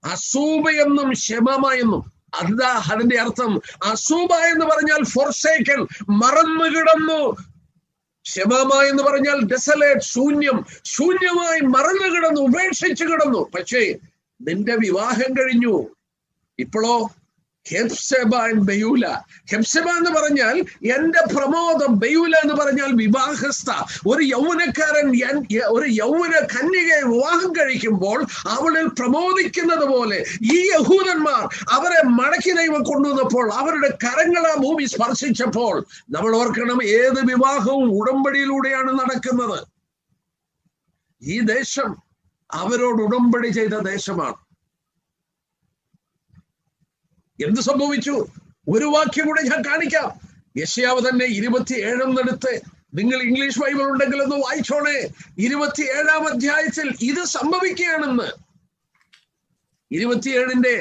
അസൂബ എന്നും ഷെമമ എന്നും. അതാ അതിന്റെ അർത്ഥം. അസൂബ എന്ന് പറഞ്ഞാൽ ഫോർസേക്കൻ, മറന്നു കിടന്നു. ഷെമമ എന്ന് പറഞ്ഞാൽ ഡെസലേറ്റ്, ശൂന്യമായി മറന്നു കിടന്നു, ഉപേക്ഷിച്ചു കിടന്നു. പക്ഷേ നിന്റെ വിവാഹം കഴിഞ്ഞു. ഇപ്പോഴോ ഹെഫ്സബ ആൻഡ് ബയൂല. ഹെഫ്സബ എന്ന് പറഞ്ഞാൽ എന്റെ പ്രമോദം, ബയൂല എന്ന് പറഞ്ഞാൽ വിവാഹസ്ഥ. ഒരു യൗവനക്കാരൻ ഒരു യൗവന കന്യകയെ വിവാഹം കഴിക്കുമ്പോൾ അവളിൽ പ്രമോദിക്കുന്നത് പോലെ ഈ യഹൂദന്മാർ അവരെ മടക്കി ദൈവം കൊണ്ടുവന്നപ്പോൾ, അവരുടെ കരങ്ങൾ ആ ഭൂമി സ്പർശിച്ചപ്പോൾ, നമ്മൾ ഓർക്കണം, ഏത് വിവാഹവും ഉടമ്പടിയിലൂടെയാണ് നടക്കുന്നത്. ഈ ദേശം അവരോട് ഉടമ്പടി ചെയ്ത ദേശമാണ്. എന്ത് സംഭവിച്ചു? ഒരു വാക്യം കൂടെ ഞാൻ കാണിക്കാം. യെശയ്യാവ് തന്നെ 27 നിങ്ങൾ ഇംഗ്ലീഷ് ബൈബിൾ ഉണ്ടെങ്കിൽ ഒന്ന് വായിച്ചോണേ. 27 അധ്യായത്തിൽ ഇത് സംഭവിക്കുകയാണെന്ന്. 27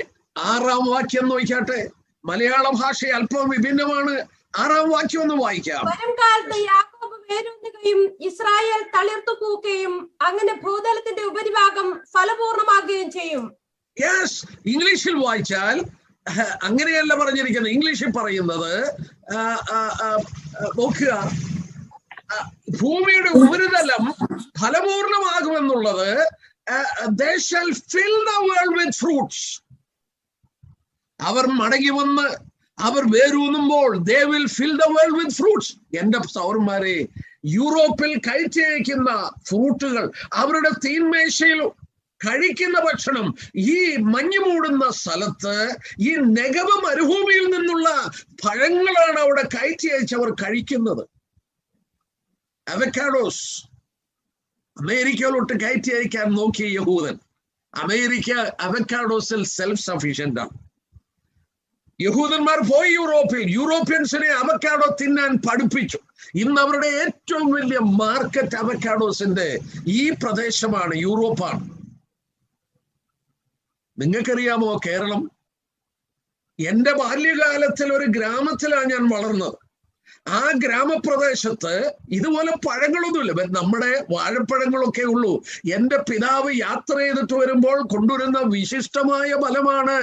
6 വാക്യം നോക്കിയാട്ടെ. മലയാള ഭാഷ അല്പം വിഭിന്നമാണ്. 6 വാക്യം ഒന്ന് വായിക്കാം. വരും കാലത്ത് യാക്കോബ് വേരൂന്നുകയും ഇസ്രായേൽ തളിർത്തു പൂക്കുകയും അങ്ങനെ ഭൂതലത്തിന്റെ ഉപരിഭാഗം ഫലപൂർണമാകുകയും ചെയ്യും. യെസ്, ഇംഗ്ലീഷിൽ വായിച്ചാൽ അങ്ങനെയല്ല പറഞ്ഞിരിക്കുന്നത്. ഇംഗ്ലീഷിൽ പറയുന്നത് നോക്കുക, ഭൂമിയുടെ ഉപരിതലം ഫലപൂർണമാകുമെന്നുള്ളത്. they shall fill the world with fruits. അവർ മടങ്ങി വന്ന് അവർ വേരൂന്നുമ്പോൾ they will fill the world with fruits. എന്റെ സൗരന്മാരെ, യൂറോപ്പിൽ കയറ്റി അയക്കുന്ന ഫ്രൂട്ടുകൾ, അവരുടെ തീന്മേശയിൽ കഴിക്കുന്ന ഭക്ഷണം, ഈ മഞ്ഞു മൂടുന്ന സ്ഥലത്ത് ഈ നെഗവ മരുഭൂമിയിൽ നിന്നുള്ള പഴങ്ങളാണ് അവിടെ കയറ്റി അയച്ചവർ കഴിക്കുന്നത്. അവക്കാഡോസ് അമേരിക്കയിലോട്ട് കയറ്റി അയക്കാൻ നോക്കിയ യഹൂദൻ. അമേരിക്ക അവക്കാഡോസിൽ സെൽഫ് സഫീഷ്യന്റ് ആണ്. യഹൂദന്മാർ പോയി യൂറോപ്യൻസിനെ അവക്കാഡോ തിന്നാൻ പഠിപ്പിച്ചു. ഇന്ന് അവരുടെ ഏറ്റവും വലിയ മാർക്കറ്റ് അവക്കാഡോസിന്റെ ഈ പ്രദേശമാണ്, യൂറോപ്പാണ്. നിങ്ങൾക്കറിയാമോ കേരളം? എന്റെ ബാല്യകാലത്തിൽ ഒരു ഗ്രാമത്തിലാണ് ഞാൻ വളർന്നത്. ആ ഗ്രാമപ്രദേശത്ത് ഇതുപോലെ പഴങ്ങളൊന്നുമില്ല, നമ്മുടെ വാഴപ്പഴങ്ങളൊക്കെ ഉള്ളൂ. എന്റെ പിതാവ് യാത്ര ചെയ്തിട്ട് വരുമ്പോൾ കൊണ്ടുവരുന്ന വിശിഷ്ടമായ ഫലമാണ്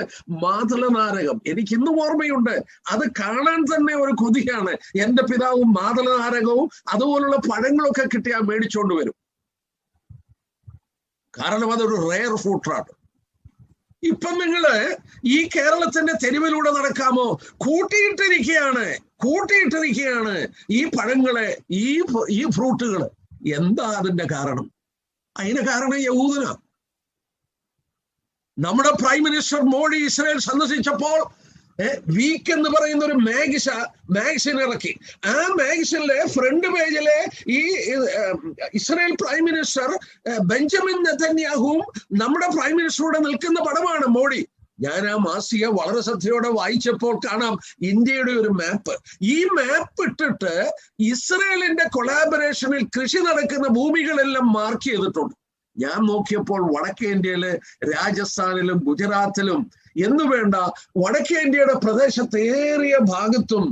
മാതളനാരകം. എനിക്ക് ഇന്നും ഓർമ്മയുണ്ട്. അത് കാണാൻ തന്നെ ഒരു കൊതിയാണ്. എന്റെ പിതാവും മാതളനാരകവും അതുപോലുള്ള പഴങ്ങളൊക്കെ കിട്ടിയാൽ മേടിച്ചോണ്ട് വരും. കാരണം അതൊരു റെയർ ഫ്രൂട്ടാണ്. ഇപ്പം നിങ്ങള് ഈ കേരളത്തിന്റെ തെരുവിലൂടെ നടക്കാമോ? കൂട്ടിയിട്ടിരിക്കുകയാണ് ഈ പഴങ്ങളെ, ഈ ഫ്രൂട്ടുകള്. എന്താ അതിന്റെ കാരണം? അതിന് കാരണം യഹൂദന. നമ്മുടെ പ്രൈം മിനിസ്റ്റർ മോഡി ഇസ്രായേൽ സന്ദർശിച്ചപ്പോൾ വീക്ക് എന്ന് പറയുന്ന ഒരു മാഗസിൻ ഇറക്കി. ആ മാഗസിനിലെ ഫ്രണ്ട് പേജിലെ ഈ ഇസ്രായേൽ പ്രൈം മിനിസ്റ്റർ ബെഞ്ചമിൻ നെതന്യാഹുവും നമ്മുടെ പ്രൈം മിനിസ്റ്ററോടെ നിൽക്കുന്ന പടമാണ് മോഡി. ഞാൻ ആ മാസിക വളരെ ശ്രദ്ധയോടെ വായിച്ചപ്പോൾ കാണാം ഇന്ത്യയുടെ ഒരു മാപ്പ്. ഈ മാപ്പ് ഇട്ടിട്ട് ഇസ്രായേലിന്റെ കൊളാബറേഷനിൽ കൃഷി നടക്കുന്ന ഭൂമികളെല്ലാം മാർക്ക് ചെയ്തിട്ടുണ്ട്. ഞാൻ നോക്കിയപ്പോൾ വടക്കേ ഇന്ത്യയില് രാജസ്ഥാനിലും ഗുജറാത്തിലും എന്ന് വേണ്ട വടക്കേ ഇന്ത്യയുടെ പ്രദേശത്തേറിയ ഭാഗത്തും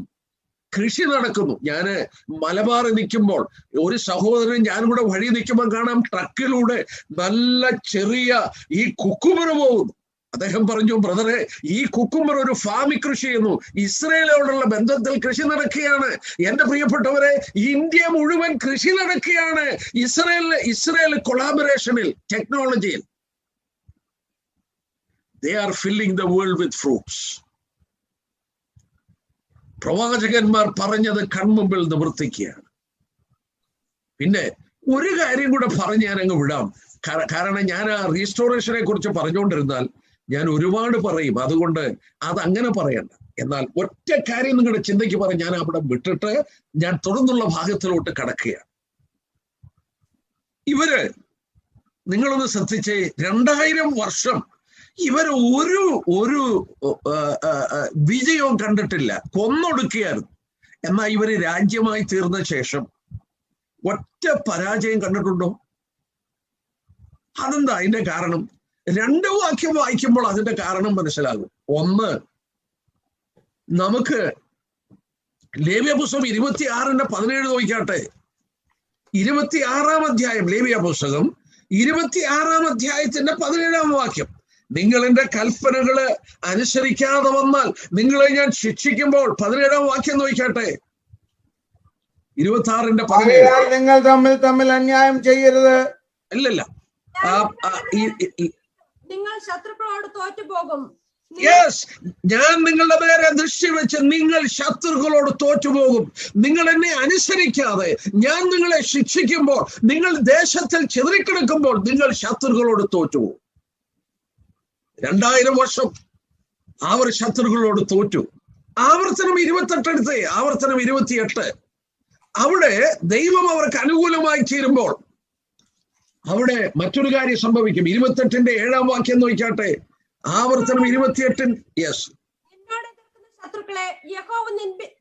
കൃഷി നടക്കുന്നു. ഞാന് മലബാറിൽ നിൽക്കുമ്പോൾ ഒരു സഹോദരൻ ഞാൻ കൂടെ വഴി നിൽക്കുമ്പോൾ കാണാം ട്രക്കിലൂടെ നല്ല ചെറിയ ഈ കുക്കുമ്പർ പോകുന്നു. അദ്ദേഹം പറഞ്ഞു, ബ്രദറെ, ഈ കുക്കുമ്പർ ഒരു ഫാമിൽ കൃഷി ചെയ്യുന്നു. ഇസ്രയേലോടുള്ള ബന്ധത്തിൽ കൃഷി നടക്കുകയാണ്. എന്റെ പ്രിയപ്പെട്ടവരെ, ഇന്ത്യ മുഴുവൻ കൃഷി നടക്കുകയാണ്. ഇസ്രയേൽ കൊളാബറേഷനിൽ, ടെക്നോളജിയിൽ. They are filling the world with fruits. പ്രവാചകന്മാർ പറഞ്ഞത് കൺമുമ്പിൽ നിവർത്തിക്കുകയാണ്. പിന്നെ ഒരു കാര്യം കൂടെ പറഞ്ഞ് ഞാൻ അങ്ങ് വിടാം. കാരണം ഞാൻ ആ റീസ്റ്റോറേഷനെ കുറിച്ച് പറഞ്ഞുകൊണ്ടിരുന്നാൽ ഞാൻ ഒരുപാട് പറയും. അതുകൊണ്ട് അതങ്ങനെ പറയണ്ട. എന്നാൽ ഒറ്റ കാര്യം നിങ്ങളുടെ ചിന്തയ്ക്ക് പറഞ്ഞ് ഞാൻ അവിടെ വിട്ടിട്ട് ഞാൻ തുടർന്നുള്ള ഭാഗത്തിലോട്ട് കടക്കുകയാണ്. ഇവര് നിങ്ങളൊന്ന് ശ്രദ്ധിച്ചേ, 2000 വർഷം ഇവര് ഒരു വിജയവും കണ്ടിട്ടില്ല. കൊന്നൊടുക്കുകയായിരുന്നു. എന്നാൽ ഇവര് രാജ്യമായി തീർന്ന ശേഷം ഒറ്റ പരാജയം കണ്ടിട്ടുണ്ടോ? അതെന്താ അതിന്റെ കാരണം? 2 വാക്യം വായിക്കുമ്പോൾ അതിന്റെ കാരണം മനസ്സിലാകും. ഒന്ന്, നമുക്ക് ലേവ്യ പുസ്തകം 26:17 നോക്കിക്കാട്ടെ. 26-ാം അധ്യായം, ലേവ്യ പുസ്തകം 26-ാം അധ്യായത്തിന്റെ 17-ാം വാക്യം. നിങ്ങൾ എന്റെ കൽപ്പനകള് അനുസരിക്കാതെ വന്നാൽ നിങ്ങളെ ഞാൻ ശിക്ഷിക്കുമ്പോൾ. 17-ാം വാക്യം നോക്കിക്കാട്ടെ. 26:17. നിങ്ങൾ തമ്മിൽ അന്യായം ചെയ്യരുത്. ഇല്ലല്ല, നിങ്ങൾ ശത്രുക്കളോട് തോറ്റുപോകും. യെസ്, ഞാൻ നിങ്ങളുടെ നേരെ ദൃഷ്ടി വെച്ച് നിങ്ങൾ ശത്രുക്കളോട് തോറ്റുപോകും. നിങ്ങൾ എന്നെ അനുസരിക്കാതെ ഞാൻ നിങ്ങളെ ശിക്ഷിക്കുമ്പോൾ, നിങ്ങൾ ദേശത്തിൽ ചിതറിക്കിടക്കുമ്പോൾ നിങ്ങൾ ശത്രുക്കളോട് തോറ്റുപോകും. 2000 വർഷം അവർ ശത്രുക്കളോട് തോറ്റു. ആവർത്തനം 28 എടുത്തേ. ആവർത്തനം 28. അവിടെ ദൈവം അവർക്ക് അനുകൂലമായി തീരുമ്പോൾ അവിടെ മറ്റൊരു കാര്യം സംഭവിക്കും. 28-ന്റെ 7-ാം വാക്യം നോക്കിയാട്ടെ. ആവർത്തനം 28. യെസ്. ശത്രുക്കളെ യഹോവ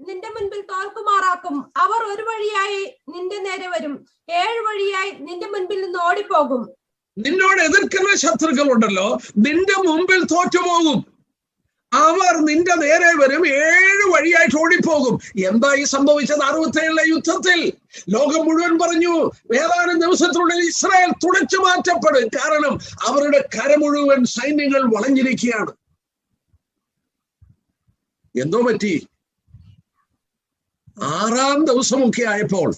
നിന്റെ മുൻപിൽ തോൽക്കുമാറാക്കും. അവർ ഒരു വഴിയായി നിന്റെ നേരെ വരും, 7 വഴിയായി നിന്റെ മുൻപിൽ നിന്ന് ഓടിപ്പോകും. നിന്നോട് എതിർക്കുന്ന ശത്രുക്കൾ ഉണ്ടല്ലോ, നിന്റെ മുമ്പിൽ തോറ്റുപോകും. അവർ നിന്റെ നേരെ വരും, 7 വഴിയായിട്ട് ഓടിപ്പോകും. എന്താ ഈ സംഭവിച്ചത്? 67 യുദ്ധത്തിൽ ലോകം മുഴുവൻ പറഞ്ഞു, ഏതാനും ദിവസത്തിനുള്ളിൽ ഇസ്രായേൽ തുടച്ചു മാറ്റപ്പെടും. കാരണം അവരുടെ കര മുഴുവൻ സൈന്യങ്ങൾ വളഞ്ഞിരിക്കുകയാണ്. എന്തോ പറ്റി? 6-ാം ദിവസമൊക്കെ ആയപ്പോൾ,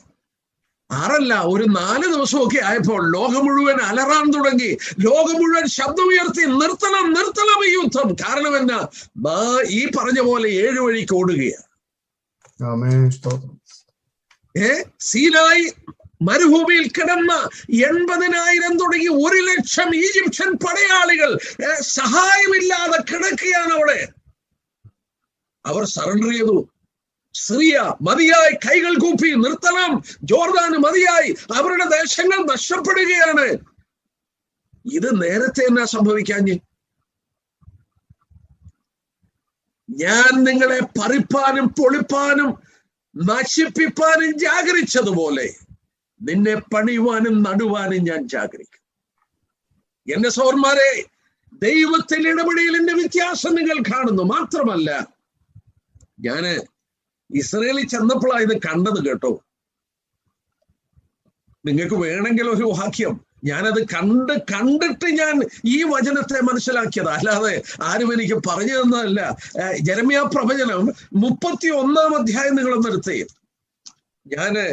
6 ഒരു 4 ദിവസമൊക്കെ ആയപ്പോൾ ലോകം മുഴുവൻ അലറാൻ തുടങ്ങി. ലോകം മുഴുവൻ ശബ്ദമുയർത്തി, നിർത്തണം നിർത്തണം ഈ യുദ്ധം. കാരണം എന്നാ? ഈ പറഞ്ഞ പോലെ 7 വഴിക്ക് ഓടുകയാണ്. സീനായി മരുഭൂമിയിൽ കിടന്ന 80,000 തുടങ്ങി 1,00,000 ഈജിപ്ഷ്യൻ പടയാളികൾ സഹായമില്ലാതെ കിടക്കുകയാണ് അവിടെ. അവർ സറണ്ടർ ചെയ്തു. സിറിയ മതിയായി, കൈകൾ കൂപ്പി, നിർത്തണം. ജോർദാന് മതിയായി, അവരുടെ ദേശങ്ങൾ നഷ്ടപ്പെടുകയാണ്. ഇത് നേരത്തെ എന്നാ സംഭവിക്കാഞ്ഞ്? ഞാൻ നിങ്ങളെ പറിപ്പാനും പൊളിപ്പാനും നശിപ്പിപ്പാനും ജാഗരിച്ചതുപോലെ നിന്നെ പണിയുവാനും നടുവാനും ഞാൻ ജാഗരിക്കും. എന്റെ സഹോദരന്മാരെ, ദൈവത്തിന്റെ ഇടപെടലിന്റെ വ്യത്യാസം നിങ്ങൾ കാണുന്നു. മാത്രമല്ല, ഞാന് ഇസ്രയേലിൽ ചെന്നപ്പോഴാണ് ഇത് കണ്ടത് കേട്ടോ. നിങ്ങൾക്ക് വേണമെങ്കിൽ ഒരു വാക്യം, ഞാനത് കണ്ടിട്ട് ഞാൻ ഈ വചനത്തെ മനസ്സിലാക്കിയത്, അല്ലാതെ ആരും എനിക്ക് പറഞ്ഞു തന്നതല്ല. യെരമ്യാ പ്രവചനം 31-ാം അധ്യായം നിങ്ങളൊന്ന് എടുത്തേ. ഞാന്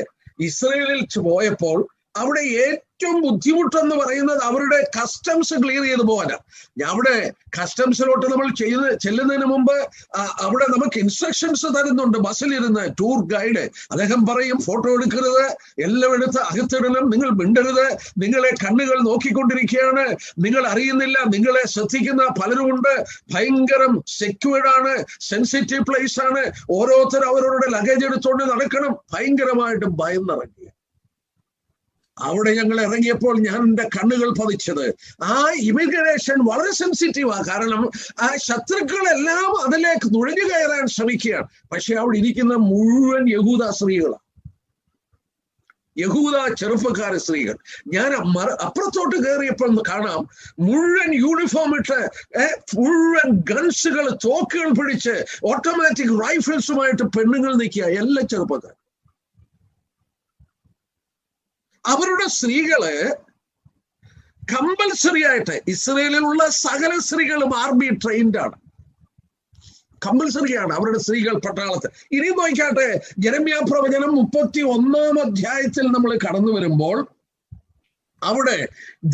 ഇസ്രയേലിൽ പോയപ്പോൾ അവിടെ ഏറ്റവും ബുദ്ധിമുട്ടെന്ന് പറയുന്നത് അവരുടെ കസ്റ്റംസ് ക്ലിയർ ചെയ്ത് പോകാനാണ്. അവിടെ കസ്റ്റംസിലോട്ട് നമ്മൾ ചെല്ലുന്നതിന് മുമ്പ് അവിടെ നമുക്ക് ഇൻസ്ട്രക്ഷൻസ് തരുന്നുണ്ട്. ബസ്സിലിരുന്ന് ടൂർ ഗൈഡ് അദ്ദേഹം പറയും, ഫോട്ടോ എടുക്കരുത്, എല്ലാം എടുത്ത് അകത്തിടണം, നിങ്ങൾ മിണ്ടരുത്, നിങ്ങളെ കണ്ണുകൾ നോക്കിക്കൊണ്ടിരിക്കുകയാണ്, നിങ്ങൾ അറിയുന്നില്ല, നിങ്ങളെ ശ്രദ്ധിക്കുന്ന പലരുമുണ്ട്, ഭയങ്കരം സെക്യൂർഡ് ആണ്, സെൻസിറ്റീവ് പ്ലേസ് ആണ്, ഓരോരുത്തരും അവരവരുടെ ലഗേജ് എടുത്തുകൊണ്ട് നടക്കണം. ഭയങ്കരമായിട്ട് ഭയം നിറങ്ങി. അവിടെ ഞങ്ങൾ ഇറങ്ങിയപ്പോൾ ഞാൻ എൻ്റെ കണ്ണുകൾ പതിച്ചത്, ആ ഇമിഗ്രേഷൻ വളരെ സെൻസിറ്റീവാണ്. കാരണം ആ ശത്രുക്കളെല്ലാം അതിലേക്ക് നുഴഞ്ഞു കയറാൻ ശ്രമിക്കുകയാണ്. പക്ഷെ അവിടെ ഇരിക്കുന്ന മുഴുവൻ യഹൂദ സ്ത്രീകളാണ്. യഹൂദ ചെറുപ്പക്കാര സ്ത്രീകൾ. ഞാൻ അപ്പുറത്തോട്ട് കയറിയപ്പോൾ കാണാം മുഴുവൻ യൂണിഫോം ഇട്ട് മുഴുവൻ ഗൺസുകൾ, തോക്കുകൾ പിടിച്ച് ഓട്ടോമാറ്റിക് റൈഫിൾസുമായിട്ട് പെണ്ണുങ്ങൾ നിൽക്കുക, എല്ലാ ചെറുപ്പക്കാർ. അവരുടെ സ്ത്രീകള് കമ്പൽസറി ആയിട്ട്, ഇസ്രയേലിലുള്ള സകല സ്ത്രീകളും ആർമി ട്രെയിൻഡ് ആണ്, കമ്പൽസറിയാണ് അവരുടെ സ്ത്രീകൾ പട്ടാളത്ത്. ഇനി നോക്കാട്ടെ, യെരമ്യാ പ്രവചനം 31-ാം അധ്യായത്തിൽ നമ്മൾ കടന്നു വരുമ്പോൾ അവിടെ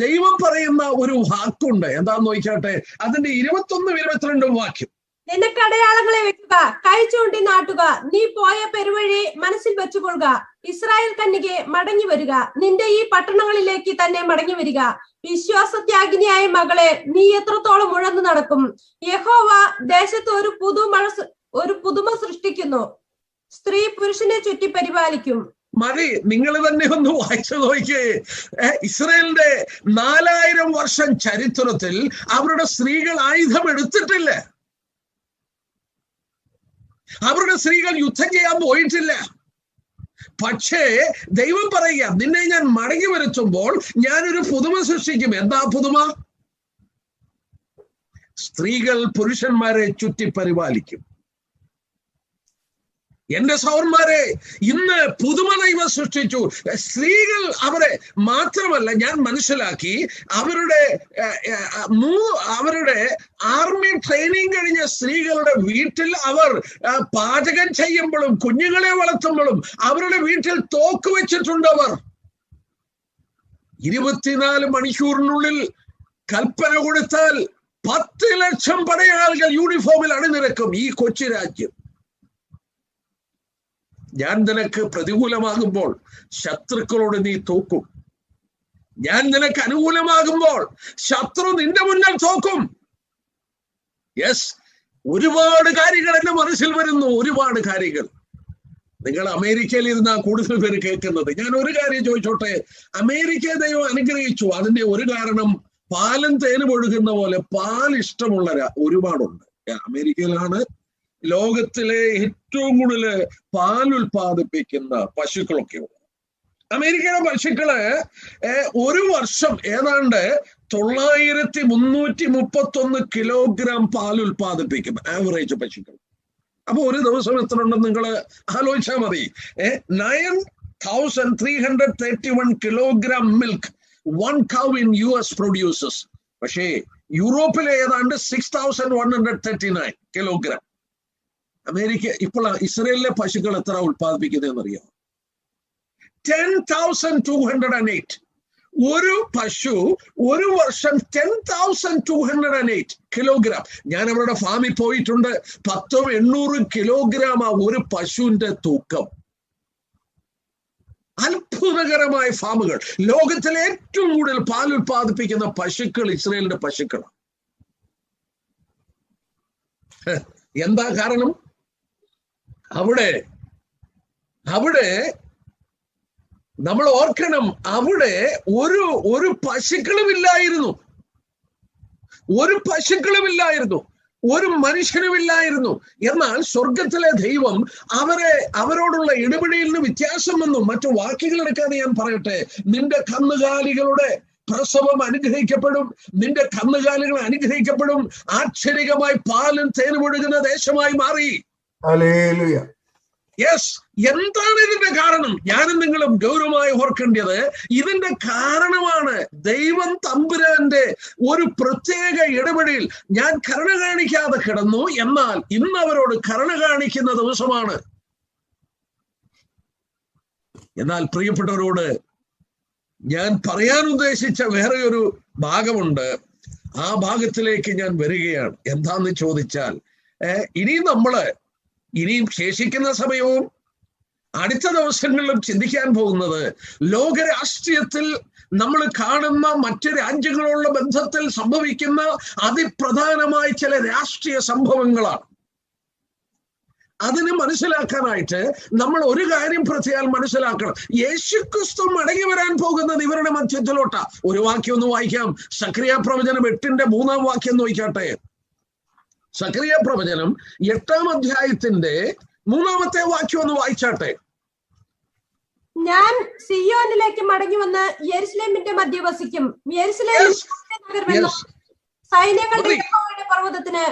ദൈവം പറയുന്ന ഒരു വാക്കുണ്ട്. എന്താന്ന് നോക്കാട്ടെ, അതിന്റെ 21-22 വാക്യം. നിനക്ക് അടയാളങ്ങളെ വെക്കുക, കൈ ചൂണ്ടി നാട്ടുക, നീ പോയ പെരുവഴി മനസ്സിൽ വെച്ചുകൊള്ളുക. ഇസ്രായേൽ കന്യകെ മടങ്ങി വരിക, നിന്റെ ഈ പട്ടണങ്ങളിലേക്ക് തന്നെ മടങ്ങി വരിക. വിശ്വാസത്യാഗിനിയായ മകളെ, നീ എത്രത്തോളം ഉഴന്നു നടക്കും? യഹോവ ദേശത്ത് ഒരു പുതുമ സൃഷ്ടിക്കുന്നു, സ്ത്രീ പുരുഷനെ ചുറ്റി പരിപാലിക്കും. മതി, നിങ്ങൾ തന്നെ ഒന്ന് വായിച്ചു നോക്കിയേ. ഇസ്രായേലിന്റെ 4000 വർഷം ചരിത്രത്തിൽ അവരുടെ സ്ത്രീകൾ ആയുധം എടുത്തിട്ടില്ല, അവരുടെ സ്ത്രീകൾ യുദ്ധം ചെയ്യാൻ പോയിട്ടില്ല. പക്ഷേ ദൈവം പറയുക, നിന്നെ ഞാൻ മടങ്ങി വരുത്തുമ്പോൾ ഞാനൊരു പുതുമ സൃഷ്ടിക്കും. എന്താ പുതുമ? സ്ത്രീകൾ പുരുഷന്മാരെ ചുറ്റി പരിപാലിക്കും. എന്റെ സഹോദരന്മാരെ, ഇന്ന് പുതുമ ദൈവം സൃഷ്ടിച്ചു. സ്ത്രീകൾ അവരെ മാത്രമല്ല, ഞാൻ മനസ്സിലാക്കി അവരുടെ ആർമി ട്രെയിനിങ് കഴിഞ്ഞ സ്ത്രീകളുടെ വീട്ടിൽ അവർ പാചകം ചെയ്യുമ്പോഴും കുഞ്ഞുങ്ങളെ വളർത്തുമ്പോഴും അവരുടെ വീട്ടിൽ തോക്ക് വെച്ചിട്ടുണ്ട്. അവർ 24 മണിക്കൂറിനുള്ളിൽ കൽപ്പന കൊടുത്താൽ 10 ലക്ഷം പടയാളികൾ യൂണിഫോമിൽ അണിനിരക്കും ഈ കൊച്ചു രാജ്യം. ഞാൻ നിനക്ക് പ്രതികൂലമാകുമ്പോൾ ശത്രുക്കളോട് നീ തോക്കും, ഞാൻ നിനക്ക് അനുകൂലമാകുമ്പോൾ ശത്രു നിന്റെ മുന്നിൽ തോക്കും. യെസ്, ഒരുപാട് കാര്യങ്ങൾ എന്റെ മനസ്സിൽ വരുന്നു, ഒരുപാട് കാര്യങ്ങൾ. നിങ്ങൾ അമേരിക്കയിൽ ഇരുന്നാ കൂടുതൽ പേര് കേൾക്കുന്നത്. ഞാൻ ഒരു കാര്യം ചോദിച്ചോട്ടെ, അമേരിക്കയെ ദൈവം അനുഗ്രഹിച്ചു. അതിന്റെ ഒരു കാരണം പാലും തേനും ഒഴുകുന്ന പോലെ പാൽ ഇഷ്ടമുള്ള ഒരുപാടുണ്ട്. അമേരിക്കയിലാണ് ലോകത്തിലെ ഏറ്റവും കൂടുതൽ പാൽ ഉൽപ്പാദിപ്പിക്കുന്ന പശുക്കളൊക്കെ ഉള്ളത്. അമേരിക്കയിലെ പശുക്കള് ഒരു വർഷം ഏതാണ്ട് 9331 കിലോഗ്രാം പാൽ ഉൽപ്പാദിപ്പിക്കും, ആവറേജ് പശുക്കൾ. അപ്പൊ ഒരു ദിവസം എത്ര ഉണ്ടെന്ന് നിങ്ങൾ ആലോചിച്ചാൽ മതി. 9331 kilogram milk 1 cow in US produces. പക്ഷേ യൂറോപ്പിലെ ഏതാണ്ട് 6139 കിലോഗ്രാം. അമേരിക്ക ഇപ്പോൾ ഇസ്രയേലിലെ പശുക്കൾ എത്ര ഉൽപ്പാദിപ്പിക്കുന്നതെന്ന് അറിയാം? 10,208. ഒരു പശു ഒരു വർഷം 10,208 കിലോഗ്രാം. ഞാൻ അവരുടെ ഫാമിൽ പോയിട്ടുണ്ട്. 800 കിലോഗ്രാം ഒരു പശുവിന്റെ തൂക്കം. അത്ഭുതകരമായ ഫാമുകൾ. ലോകത്തിലെ ഏറ്റവും കൂടുതൽ പാൽ ഉൽപ്പാദിപ്പിക്കുന്ന പശുക്കൾ ഇസ്രയേലിന്റെ പശുക്കളാണ്. എന്താ കാരണം? അവിടെ നമ്മൾ ഓർക്കണം, അവിടെ ഒരു പശുക്കളുമില്ലായിരുന്നു, ഒരു പശുക്കളുമില്ലായിരുന്നു, ഒരു മനുഷ്യനുമില്ലായിരുന്നു. എന്നാൽ സ്വർഗത്തിലെ ദൈവം അവരോടുള്ള ഇടപെടലിൽ നിന്ന് വ്യത്യാസം വന്നു. മറ്റു വാക്കുകൾ എടുക്കാതെ ഞാൻ പറയട്ടെ, നിന്റെ കന്നുകാലികളുടെ പ്രസവം അനുഗ്രഹിക്കപ്പെടും, നിന്റെ കന്നുകാലികൾ അനുഗ്രഹിക്കപ്പെടും. ആശ്ചര്യമായി പാലും തേനും ഒഴുകുന്ന ദേശമായി മാറി. ഹല്ലേലൂയ. യെസ്, എന്താണ് ഇതിന്റെ കാരണം? ഞാനും നിങ്ങളും ഗൗരവമായി ഓർക്കേണ്ടത് ഇതിന്റെ കാരണമാണ് ദൈവം തമ്പുരാന്റെ ഒരു പ്രത്യേക ഇടപെടൽ. ഞാൻ കരുണ കാണിക്കാതെ കിടന്നു, എന്നാൽ ഇന്ന് അവരോട് കരുണ കാണിക്കുന്ന ദിവസമാണ്. എന്നാൽ പ്രിയപ്പെട്ടവരോട് ഞാൻ പറയാൻ ഉദ്ദേശിച്ച വേറെ ഒരു ഭാഗമുണ്ട്. ആ ഭാഗത്തിലേക്ക് ഞാൻ വരികയാണ്. എന്താന്ന് ചോദിച്ചാൽ, ഇനിയും ശേഷിക്കുന്ന സമയവും അടുത്ത ദിവസങ്ങളിലും ചിന്തിക്കാൻ പോകുന്നത് ലോകരാഷ്ട്രീയത്തിൽ നമ്മൾ കാണുന്ന മറ്റ് രാജ്യങ്ങളുള്ള ബന്ധത്തിൽ സംഭവിക്കുന്ന അതിപ്രധാനമായ ചില രാഷ്ട്രീയ സംഭവങ്ങളാണ്. അതിന് മനസ്സിലാക്കാനായിട്ട് നമ്മൾ ഒരു കാര്യം പ്രത്യേകം മനസ്സിലാക്കണം. യേശുക്രിസ്തു മടങ്ങി വരാൻ പോകുന്നത് ഇവരുടെ മധ്യത്തിലോട്ടാ. ഒരു വാക്യം ഒന്ന് വായിക്കാം. സക്രിയ പ്രവചനം 8-3 വാക്യം നോക്കിക്കാട്ടെ. സക്രിയ പ്രവചനം 8-ാം അധ്യായത്തിന്റെ 3-ാമത്തെ വാക്യം ഒന്ന് വായിച്ചാട്ടെ. ഞാൻ സിയോനിലേക്ക് മടങ്ങി വന്ന് യെരുശലേമിന്റെ മധ്യ വസിക്കും. യെരുശലേം നഗരമെന്നും സൈന്യങ്ങളുടെ യഹോവയുടെ പർവ്വതത്തിന്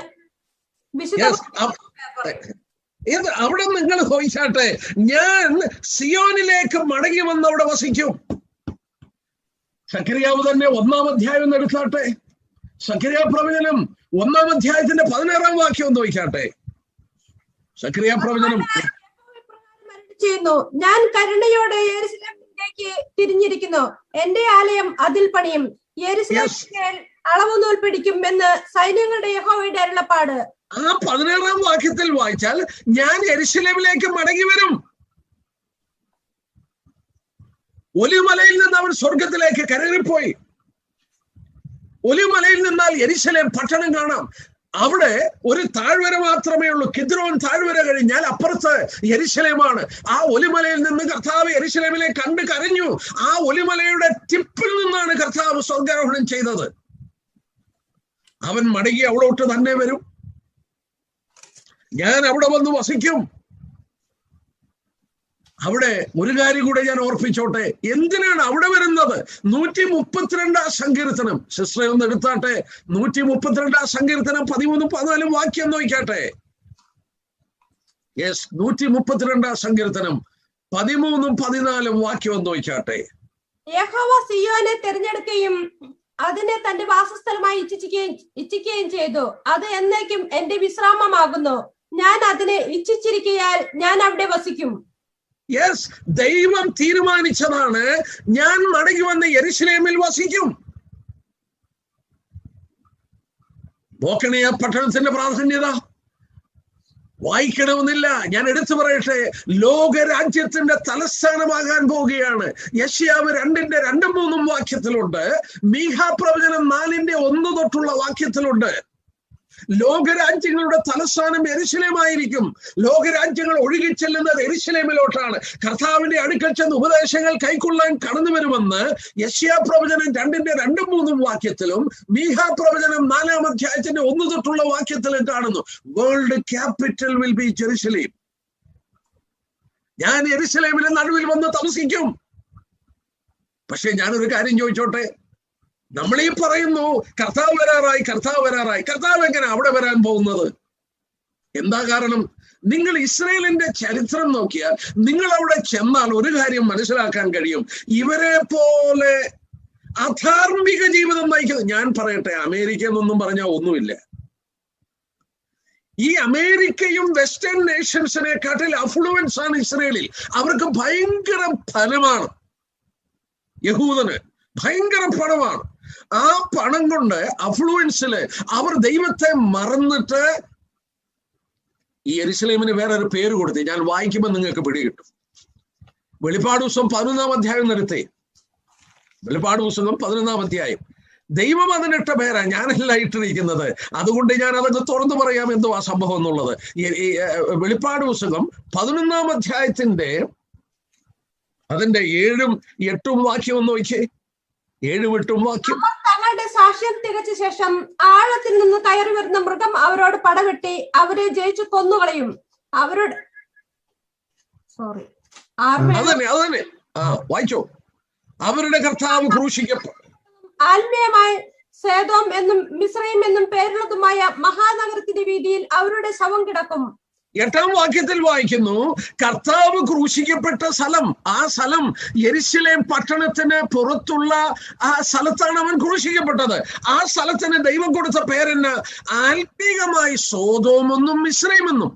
അവിടെ നിങ്ങൾ ചോദിച്ചാട്ടെ, ഞാൻ സിയോനിലേക്ക് മടങ്ങി വന്ന് അവിടെ വസിക്കും. സഖറിയാവ് തന്നെ 1-ാം അധ്യായം എന്ന് എടുത്താട്ടെ. സഖറിയാ പ്രവചനം 1-ാം അധ്യായത്തിന്റെ 16-ാം വാക്യം ഒന്ന് ചോദിച്ചാട്ടെ. സഖറിയാ പ്രവചനം ചെയ്യുന്നു, ഞാൻ കരുണയോടെ യെരുശലേമിലേക്ക് തിരിഞ്ഞിരിക്കുന്നു, എന്റെ ആലയം അതിൽ പണിയും, യെരുശലേമിന്റെ അളവ് നൂൽ പിടിക്കും എന്ന് സൈന്യങ്ങളുടെ യഹോവയുടെ അരുളപ്പാട്. ആ 16-ാം വാക്യത്തിൽ വായിച്ചാൽ ഞാൻ യെരുശലേമിലേക്ക് മടങ്ങി വരും. ഒലിവമലയിൽ നിന്ന് അവൻ സ്വർഗത്തിലേക്ക് കയറിപ്പോയി. ഒലിവമലയിൽ നിന്നാൽ യെരുശലേം പട്ടണം കാണാം. അവിടെ ഒരു താഴ്വര മാത്രമേ ഉള്ളൂ. കിദ്രോൻ താഴ്വര കഴിഞ്ഞാൽ അപ്പുറത്ത് യെരുശലേമാണ്. ആ ഒലിമലയിൽ നിന്ന് കർത്താവ് യെരുശലേമിനെ കണ്ട് കരഞ്ഞു. ആ ഒലിമലയുടെ ടിപ്പിൽ നിന്നാണ് കർത്താവ് സ്വർഗാരോഹണം ചെയ്തത്. അവൻ മടങ്ങി അവിടോട്ട് തന്നെ വരും. ഞാൻ അവിടെ വന്ന് വസിക്കും. അവിടെ ഒരു കാര്യം കൂടെ ഞാൻ ഓർപ്പിച്ചോട്ടെ. എന്തിനാണ് അവിടെ വരുന്നത്? 132-ാം സങ്കീർത്തനം സിസ്റ്ററെ ഒന്ന് എടുത്താട്ടെ. 132-ാം സങ്കീർത്തനം 13-14 വാക്യം നോക്കാട്ടെ. യെസ്, 132-ാം സങ്കീർത്തനം 13-14 വാക്യം ഒന്ന് നോക്കാട്ടെ. യഹോവ സിയോനെ തിരഞ്ഞെടുക്കുകയും അതിനെ തന്റെ വാസസ്ഥലമായി ഇച്ഛിക്കുകയും ചെയ്തു. അത് എന്നേക്കും എന്റെ വിശ്രാമമാകുന്നു. ഞാൻ അതിനെ ഇച്ഛിച്ചിരിക്കയാൽ ഞാൻ അവിടെ വസിക്കും. യെസ്, ദൈവം തീരുമാനിച്ചതാണ്. ഞാൻ മടങ്ങി വന്ന് യെരുശലേമിൽ വസിക്കും. നോക്കണേ ആ പട്ടണത്തിന്റെ പ്രാധാന്യത. വായിക്കണമെന്നില്ല, ഞാൻ എടുത്തു പറയട്ടെ. ലോകരാജ്യത്തിന്റെ തലസ്ഥാനമാകാൻ പോവുകയാണ്. യെശയ്യാവ് 2-3 വാക്യത്തിലുണ്ട്. മീഖാ പ്രവചനം 4-1 തൊട്ടുള്ള വാക്യത്തിലുണ്ട്. ലോകരാജ്യങ്ങളുടെ തലസ്ഥാനം യെരുശലേമായിരിക്കും. ലോകരാജ്യങ്ങൾ ഒഴുകിച്ചെല്ലുന്നത് യെരുശലേമിലോട്ടാണ്. കർത്താവിന്റെ അടുക്കൽ ചെന്ന് ഉപദേശങ്ങൾ കൈക്കൊള്ളാൻ കടന്നു വരുമെന്ന് യെശയ്യാ പ്രവചനം 2-3 വാക്യത്തിലും മീഖാ പ്രവചനം 4-ാം അധ്യായത്തിന്റെ 1 തൊട്ടുള്ള വാക്യത്തിലും കാണുന്നു. World capital will be Jerusalem. ഞാൻ യെരുശലേമിന്റെ നടുവിൽ വന്ന് താമസിക്കും. പക്ഷെ ഞാനൊരു കാര്യം ചോദിച്ചോട്ടെ. നമ്മളീ പറയുന്നു കർത്താവ് വരാറായി, കർത്താവ് വരാറായി. കർത്താവ് എങ്ങനെ അവിടെ വരാൻ പോകുന്നത്? എന്താ കാരണം? നിങ്ങൾ ഇസ്രായേലിന്റെ ചരിത്രം നോക്കിയാൽ നിങ്ങൾ അവിടെ ചെന്നാൽ ഒരു കാര്യം മനസ്സിലാക്കാൻ കഴിയും. ഇവരെ പോലെ അധാർമിക ജീവിതം നയിക്കുന്നത്. ഞാൻ പറയട്ടെ, അമേരിക്ക എന്നൊന്നും പറഞ്ഞാൽ ഒന്നുമില്ല. ഈ അമേരിക്കയും വെസ്റ്റേൺ നേഷൻസിനെക്കാട്ടിൽ അഫ്ലുവൻസ് ആണ് ഇസ്രായേലിൽ. അവർക്ക് ഭയങ്കര ഫലമാണ്. യഹൂദന് ഭയങ്കര പണമാണ്. ആ പണം കൊണ്ട് അഫ്ലുവൻസില് അവർ ദൈവത്തെ മറന്നിട്ട് ഈ യെരുശലേമിന് വേറൊരു പേര് കൊടുത്തു. ഞാൻ വായിക്കുമ്പോൾ നിങ്ങൾക്ക് പിടികിട്ടും. വെളിപ്പാട് പുസ്തകം 11-ാം അധ്യായം നിർത്തി. വെളിപ്പാട് പുസ്തകം 11-ാം അധ്യായം. ദൈവം അതിനിട്ട പേരാ, ഞാനല്ല ഇട്ടിരിക്കുന്നത്. അതുകൊണ്ട് ഞാൻ അതൊക്കെ തുറന്നു പറയാം എന്തോ ആ സംഭവം എന്നുള്ളത്. വെളിപ്പാട് പുസ്തകം 11-ാം അധ്യായത്തിന്റെ അതിന്റെ 7-8 വാക്യം ഒന്ന് നോക്കിയേ. 7-8 വാക്യം. തങ്ങളുടെ സാക്ഷ്യം തികച്ച ശേഷം ആഴത്തിൽ നിന്ന് കയറി വരുന്ന മൃഗം അവരോട് പടവെട്ടി അവരെ ജയിച്ചു കൊന്നുകളയും. അവരോട് അതന്നെ വായിച്ചോ. അവരുടെ കർത്താവ് ക്രൂശിക്കപ്പെട്ടു. ആത്മീയമായി സേദോം എന്നും മിസ്രയീം എന്നും പേരുള്ളതുമായ മഹാനഗരത്തിന്റെ വീതിയിൽ അവരുടെ ശവം കിടക്കും. 8-ാം വാക്യത്തിൽ വായിക്കുന്നു, കർത്താവ് ക്രൂശിക്കപ്പെട്ട സ്ഥലം, ആ സ്ഥലം യെരുശലേം പട്ടണത്തിന് പുറത്തുള്ള ആ സ്ഥലത്താണ് അവൻ ക്രൂശിക്കപ്പെട്ടത്. ആ സ്ഥലത്തിന് ദൈവം കൊടുത്ത പേരെന്ന് ആത്മീകമായി സോദോമെന്നും മിസ്രയീമെന്നും.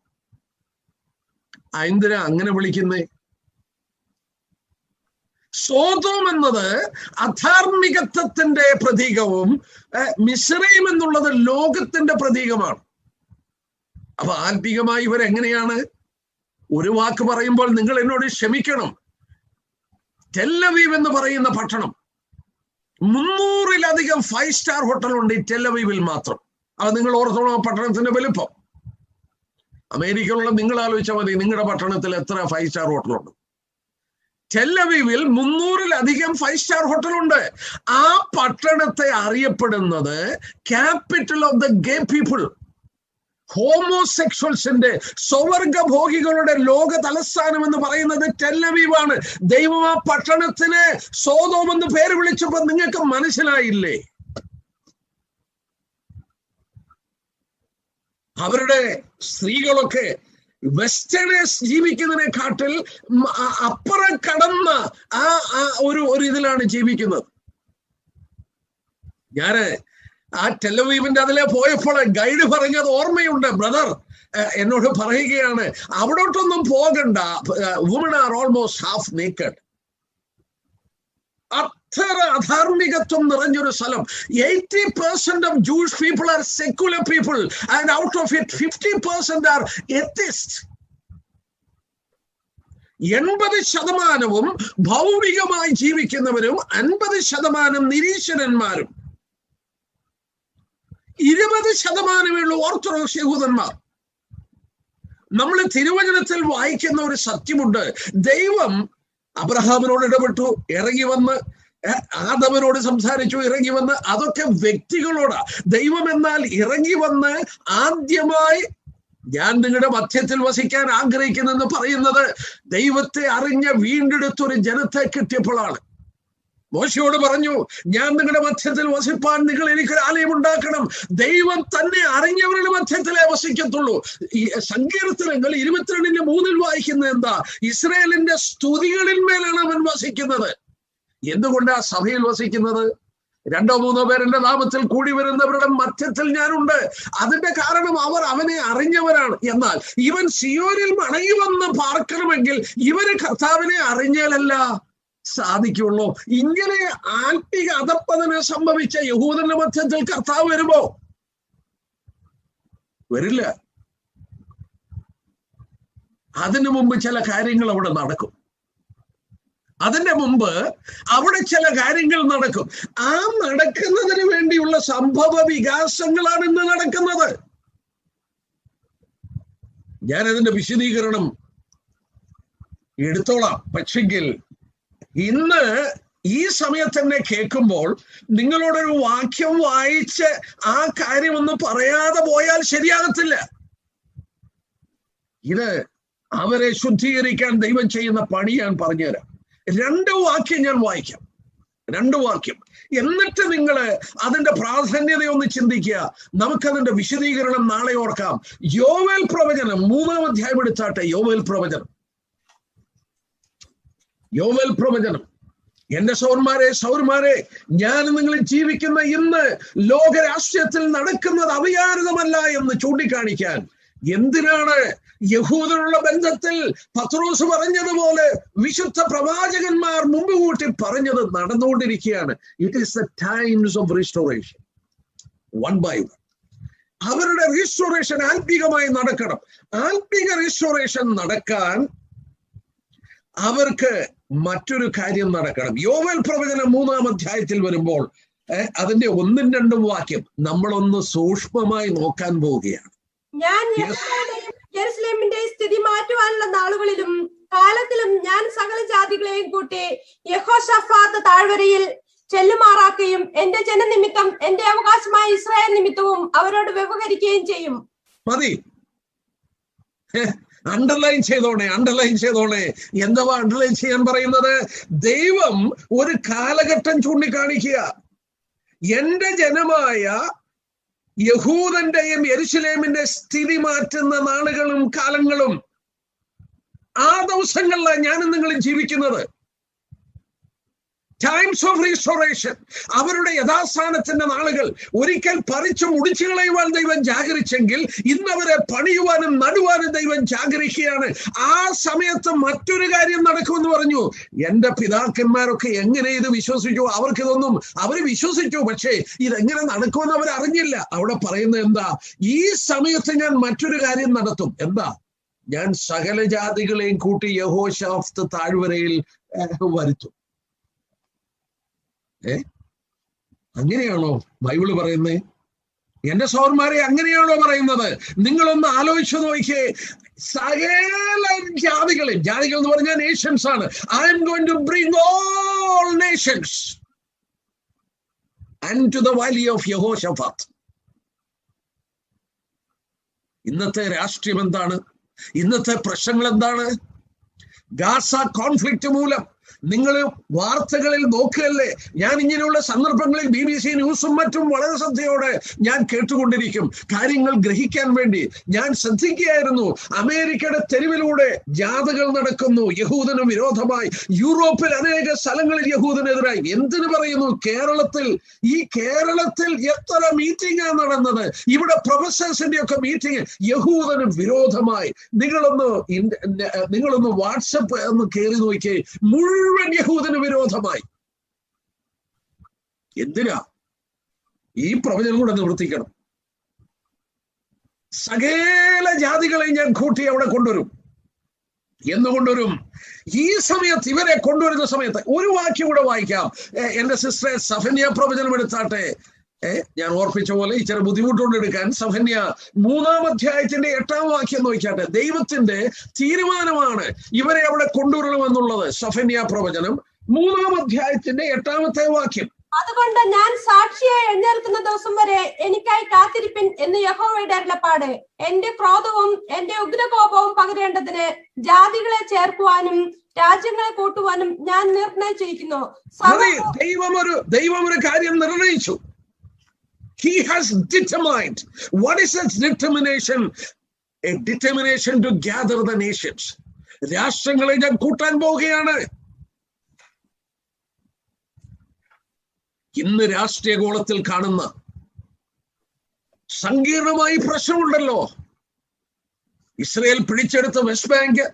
എന്തിനാ അങ്ങനെ വിളിക്കുന്നേ? സോദോം എന്നത് അധാർമികത്വത്തിന്റെ പ്രതീകവും മിസ്രയീം എന്നുള്ളത് ലോകത്തിന്റെ പ്രതീകമാണ്. അപ്പൊ ആത്മീകമായി ഇവരെങ്ങനെയാണ്? ഒരു വാക്ക് പറയുമ്പോൾ നിങ്ങൾ എന്നോട് ക്ഷമിക്കണം. ടെല്ലവീവ് എന്ന് പറയുന്ന പട്ടണം 300-ലധികം 5-സ്റ്റാർ ഹോട്ടൽ ഉണ്ട് ഈ ടെല്ലവീവിൽ മാത്രം. അത് നിങ്ങൾ ഓർത്തോളം പട്ടണത്തിന്റെ വലുപ്പം. അമേരിക്കയിലുള്ള നിങ്ങൾ ആലോചിച്ചാൽ മതി, നിങ്ങളുടെ പട്ടണത്തിൽ എത്ര 5-സ്റ്റാർ ഹോട്ടലുണ്ട്. ടെല്ലവീവിൽ 300-ലധികം 5-സ്റ്റാർ ഹോട്ടലുണ്ട്. ആ പട്ടണത്തെ അറിയപ്പെടുന്നത് capital of the gay people. ഹോമോസെക്ഷൽസിന്റെ സ്വർഗഭോഗികളുടെ ലോക തലസ്ഥാനം എന്ന് പറയുന്നത് ടെല്ലവീവാണ്. ദൈവം ആ പട്ടണത്തിന് സോദോം എന്ന് പേര് വിളിച്ചപ്പോ നിങ്ങൾക്ക് മനസ്സിലായില്ലേ? അവരുടെ സ്ത്രീകളൊക്കെ വെസ്റ്റേണേഴ്സ് ജീവിക്കുന്നതിനെക്കാട്ടിൽ അപ്പുറം കടന്ന ആ ഒരു ഇതിലാണ് ജീവിക്കുന്നത്. ഞാന് ആ ടെലവീവിന്റെ അതിലെ പോയപ്പോൾ ഗൈഡ് പറഞ്ഞത് ഓർമ്മയുണ്ട്. ബ്രദർ എന്നോട് പറയുകയാണ്, അവിടോട്ടൊന്നും പോകണ്ട, woman are almost half naked. അത്ര അധാർമികത്വം നിറഞ്ഞൊരു സ്ഥലം. 80% of Jewish people are secular people, and out of it 50% are atheists. 80% ഭൗമികമായി ജീവിക്കുന്നവരും 50% നിരീശ്വരന്മാരും 20% orthodox യഹൂദന്മാർ. നമ്മൾ തിരുവചനത്തിൽ വായിക്കുന്ന ഒരു സത്യമുണ്ട്. ദൈവം അബ്രഹാമിനോട് ഇടപെട്ടു, ഇറങ്ങി വന്ന് ആദമിനോട് സംസാരിച്ചു, ഇറങ്ങി വന്ന്. അതൊക്കെ വ്യക്തികളോടാ. ദൈവം എന്നാൽ ഇറങ്ങി വന്ന് ആദ്യമായി ഞാൻ നിങ്ങളുടെ മധ്യത്തിൽ വസിക്കാൻ ആഗ്രഹിക്കുന്നെന്ന് പറയുന്നത് ദൈവത്തെ അറിഞ്ഞ വീണ്ടെടുത്തൊരു ജനത്തെ കിട്ടിയപ്പോഴാണ്. മോശയോട് പറഞ്ഞു, ഞാൻ നിങ്ങളുടെ മധ്യത്തിൽ വസിപ്പാൻ നിങ്ങൾ എനിക്കൊരു ആലയം ഉണ്ടാക്കണം. ദൈവം തന്നെ അറിഞ്ഞവരുടെ മധ്യത്തിലേ വസിക്കത്തുള്ളൂ. ഈ സങ്കീർത്തനങ്ങൾ 22:3 വായിക്കുന്നത് എന്താ? ഇസ്രായേലിന്റെ സ്തുതികളിന്മേലാണ് അവൻ വസിക്കുന്നത്. എന്തുകൊണ്ടാ സഭയിൽ വസിക്കുന്നത്? 2-3 പേരുടെ നാമത്തിൽ കൂടി വരുന്നവരുടെ മധ്യത്തിൽ ഞാനുണ്ട്. അതിന്റെ കാരണം അവർ അവനെ അറിഞ്ഞവരാണ്. എന്നാൽ ഇവൻ സിയോനിൽ മടങ്ങി വന്ന് പാർക്കണമെങ്കിൽ ഇവര് കർത്താവിനെ അറിഞ്ഞാലല്ല സാധിക്കുള്ളൂ. ഇങ്ങനെ ആത്മീക അധപ്പതനം സംഭവിച്ച യഹൂദന്റെ മധ്യത്തിൽ കർത്താവ് വരുമോ? വരില്ല. അതിനു മുമ്പ് ചില കാര്യങ്ങൾ അവിടെ നടക്കും. അതിന്റെ മുമ്പ് അവിടെ ചില കാര്യങ്ങൾ നടക്കും. ആ നടക്കുന്നതിന് വേണ്ടിയുള്ള സംഭവ വികാസങ്ങളാണ് ഇന്ന് നടക്കുന്നത്. ഞാനതിന്റെ വിശദീകരണം എടുത്തോളാം. പക്ഷെങ്കിൽ ഇന്ന് ഈ സമയത്ത് തന്നെ കേൾക്കുമ്പോൾ നിങ്ങളോടൊരു വാക്യം വായിച്ച് ആ കാര്യമൊന്ന് പറയാതെ പോയാൽ ശരിയാകത്തില്ല. ഇത് അവരെ ശുദ്ധീകരിക്കാൻ ദൈവം ചെയ്യുന്ന പണി ഞാൻ പറഞ്ഞുതരാം. 2 വാക്യം ഞാൻ വായിക്കാം. 2 വാക്യം. എന്നിട്ട് നിങ്ങൾ അതിന്റെ പ്രാധാന്യതയൊന്ന് ചിന്തിക്കുക. നമുക്കതിന്റെ വിശദീകരണം നാളെ ഓർക്കാം. യോവേൽ പ്രവചനം 3-ാം അധ്യായം എടുത്താട്ടെ. യോവേൽ പ്രവചനം. എന്റെ സൗരന്മാരെ, ഞാൻ നിങ്ങൾ ജീവിക്കുന്ന ഇന്ന് ലോകരാഷ്ട്രീയത്തിൽ നടക്കുന്നത് അവിചാരിതമല്ല എന്ന് ചൂണ്ടിക്കാണിക്കാൻ. എന്തിനാണ്? യഹൂദനുള്ള ബന്ധത്തിൽ പത്രോസ് പറഞ്ഞതുപോലെ വിശുദ്ധ പ്രവാചകന്മാർ മുമ്പ് കൂട്ടി പറഞ്ഞത് നടന്നുകൊണ്ടിരിക്കുകയാണ്. It is the times of restoration. 1 by 1 അവരുടെ റീസ്റ്റോറേഷൻ ആത്മീകമായി നടക്കണം. ആത്മീക റീസ്റ്റോറേഷൻ നടക്കാൻ അവർക്ക് മറ്റൊരു കാര്യം നടക്കണം. യോവേൽ പ്രവചനം 3-ാം അധ്യായത്തിൽ വരുമ്പോൾ അതിന്റെ 1-2 വാക്യം നമ്മളൊന്ന് സൂക്ഷ്മമായി നോക്കാൻ പോവുകയാണ്. ഞാൻ യെരുശലേമിന്റെ സ്ഥിതി മാറ്റുവാനുള്ള നാളുകളിലും കാലത്തിലും ഞാൻ സകല ജാതികളെയും കൂട്ടി യഹോശഫാത്ത് താഴ്വരയിൽ ചെല്ലുമാറാക്കുകയും എന്റെ ജനനിമിത്തം എന്റെ അവകാശമായ ഇസ്രായേൽ നിമിത്തവും അവരോട് വ്യവഹരിക്കുകയും ചെയ്യും. മതി. അണ്ടർലൈൻ ചെയ്തോണേ. എന്താ അണ്ടർലൈൻ ചെയ്യാൻ പറയുന്നത്? ദൈവം ഒരു കാലഘട്ടം ചൂണ്ടിക്കാണിക്കുക. എന്റെ ജനമായ യഹൂദന്റെയും യെരുശലേമിന്റെ സ്ഥിതി മാറ്റുന്ന നാളുകളും കാലങ്ങളും ആ ദിവസങ്ങളിലാണ് ഞാനും നിങ്ങളും ജീവിക്കുന്നത്. Times of restoration. അവരുടെ യഥാസ്ഥാനത്തിന്റെ നാളുകൾ. ഒരിക്കൽ പറിച്ചു മുടിച്ചു കളയുവാൻ ദൈവം ജാഗരിച്ചെങ്കിൽ ഇന്നവരെ പണിയുവാനും നടുവാനും ദൈവം ജാഗരിക്കുകയാണ്. ആ സമയത്ത് മറ്റൊരു കാര്യം നടക്കുമെന്ന് പറഞ്ഞു. എന്റെ പിതാക്കന്മാരൊക്കെ എങ്ങനെ ഇത് വിശ്വസിച്ചു? അവർ വിശ്വസിച്ചു, പക്ഷേ ഇതെങ്ങനെ നടക്കുമെന്ന് അവർ അറിഞ്ഞില്ല. അവിടെ പറയുന്നത് എന്താ? ഈ സമയത്ത് ഞാൻ മറ്റൊരു കാര്യം നടത്തും. എന്താ? ഞാൻ സകല ജാതികളെയും കൂട്ടി യഹോശാഫ്ത്ത് താഴ്വരയിൽ വരുത്തും. അങ്ങനെയാണോ ബൈബിള് പറയുന്നത്? എന്റെ സഹോദരന്മാരെ, അങ്ങനെയാണോ പറയുന്നത്? നിങ്ങളൊന്ന് ആലോചിച്ചു നോക്കിയേ. സകല ജാതികൾ എന്ന് പറഞ്ഞാൽ നേഷൻസ് ആണ്. I'm going to bring all nations unto the valley of Yehoshaphat. ഇന്നത്തെ രാഷ്ട്രീയം എന്താണ്? ഇന്നത്തെ പ്രശ്നങ്ങൾ എന്താണ്? ഗാസ കോൺഫ്ലിക്റ്റ് മൂലം നിങ്ങൾ വാർത്തകളിൽ നോക്കുകയല്ലേ? ഞാൻ ഇങ്ങനെയുള്ള സന്ദർഭങ്ങളിൽ BBC ന്യൂസും മറ്റും വളരെ ശ്രദ്ധയോടെ ഞാൻ കേട്ടുകൊണ്ടിരിക്കും. കാര്യങ്ങൾ ഗ്രഹിക്കാൻ വേണ്ടി ഞാൻ ശ്രദ്ധിക്കുകയായിരുന്നു. അമേരിക്കയുടെ തെരുവിലൂടെ ജാഥകൾ നടക്കുന്നു യഹൂദന് വിരോധമായി. യൂറോപ്പിൽ അനേക സ്ഥലങ്ങളിൽ യഹൂദനെതിരായി. എന്തിനു പറയുന്നു? കേരളത്തിൽ എത്ര മീറ്റിംഗാണ് നടന്നത്? ഇവിടെ പ്രൊഫസേഴ്സിന്റെ ഒക്കെ മീറ്റിംഗ് യഹൂദന് വിരോധമായി. നിങ്ങളൊന്ന് വാട്സപ്പ് ഒന്ന് കയറി നോക്കിയേ, മുഴുവൻ യഹൂദന് വിരോധമായി. എന്തിനാ? ഈ പ്രവചനം കൂടെ നിവർത്തിക്കണം. സകല ജാതികളെ ഞാൻ കൂട്ടി അവിടെ കൊണ്ടുവരും. എന്നുകൊണ്ടുവരും ഈ സമയത്ത്, ഇവരെ കൊണ്ടുവരുന്ന സമയത്ത് ഒരു വാക്യം കൂടെ വായിക്കാം. എന്റെ സിസ്റ്ററെ സഫന്യ പ്രവചനം എടുത്താട്ടെ. ഞാൻ ഓർപ്പിച്ച പോലെ ഇച്ചിരി ബുദ്ധിമുട്ടുകൊണ്ട് എടുക്കാൻ. സഫന്യ 3-ാം അധ്യായത്തിന്റെ 8-ാം വാക്യം നോക്കിയാട്ടെ. ദൈവത്തിന്റെ തീരുമാനമാണ് ഇവരെ അവിടെ കൊണ്ടുവരണമെന്നുള്ളത്. സഫന്യ പ്രവചനം 3-ാം അധ്യായത്തിന്റെ 8-ാമത്തെ വാക്യം. അതുകൊണ്ട് ഞാൻ സാക്ഷിയായി എഴുന്നേൽക്കുന്ന ദിവസം വരെ എനിക്കായി കാത്തിരിപ്പിൻ എന്ന് യഹോവയുടെ അരുളപ്പാട്. എന്റെ ക്രോധവും എന്റെ ഉഗ്രകോപവും പകരേണ്ടതിന് ജാതികളെ ചേർക്കുവാനും രാജ്യങ്ങളെ കൂട്ടുവാനും ഞാൻ നിർണയിച്ചിരിക്കുന്നു. ദൈവം ഒരു കാര്യം നിർണയിച്ചു. He has determined. What is his determination? A determination to gather the nations. രാഷ്ട്രങ്ങളെ ഞാൻ കൂട്ടാൻ പോവുകയാണ്. ഇന്ന് രാഷ്ട്രീയ ഗോളത്തിൽ കാണുന്ന സങ്കീർണമായി പ്രശ്നമുണ്ടല്ലോ. ഇസ്രയേൽ പിടിച്ചെടുത്ത വെസ്റ്റ് ബാങ്ക്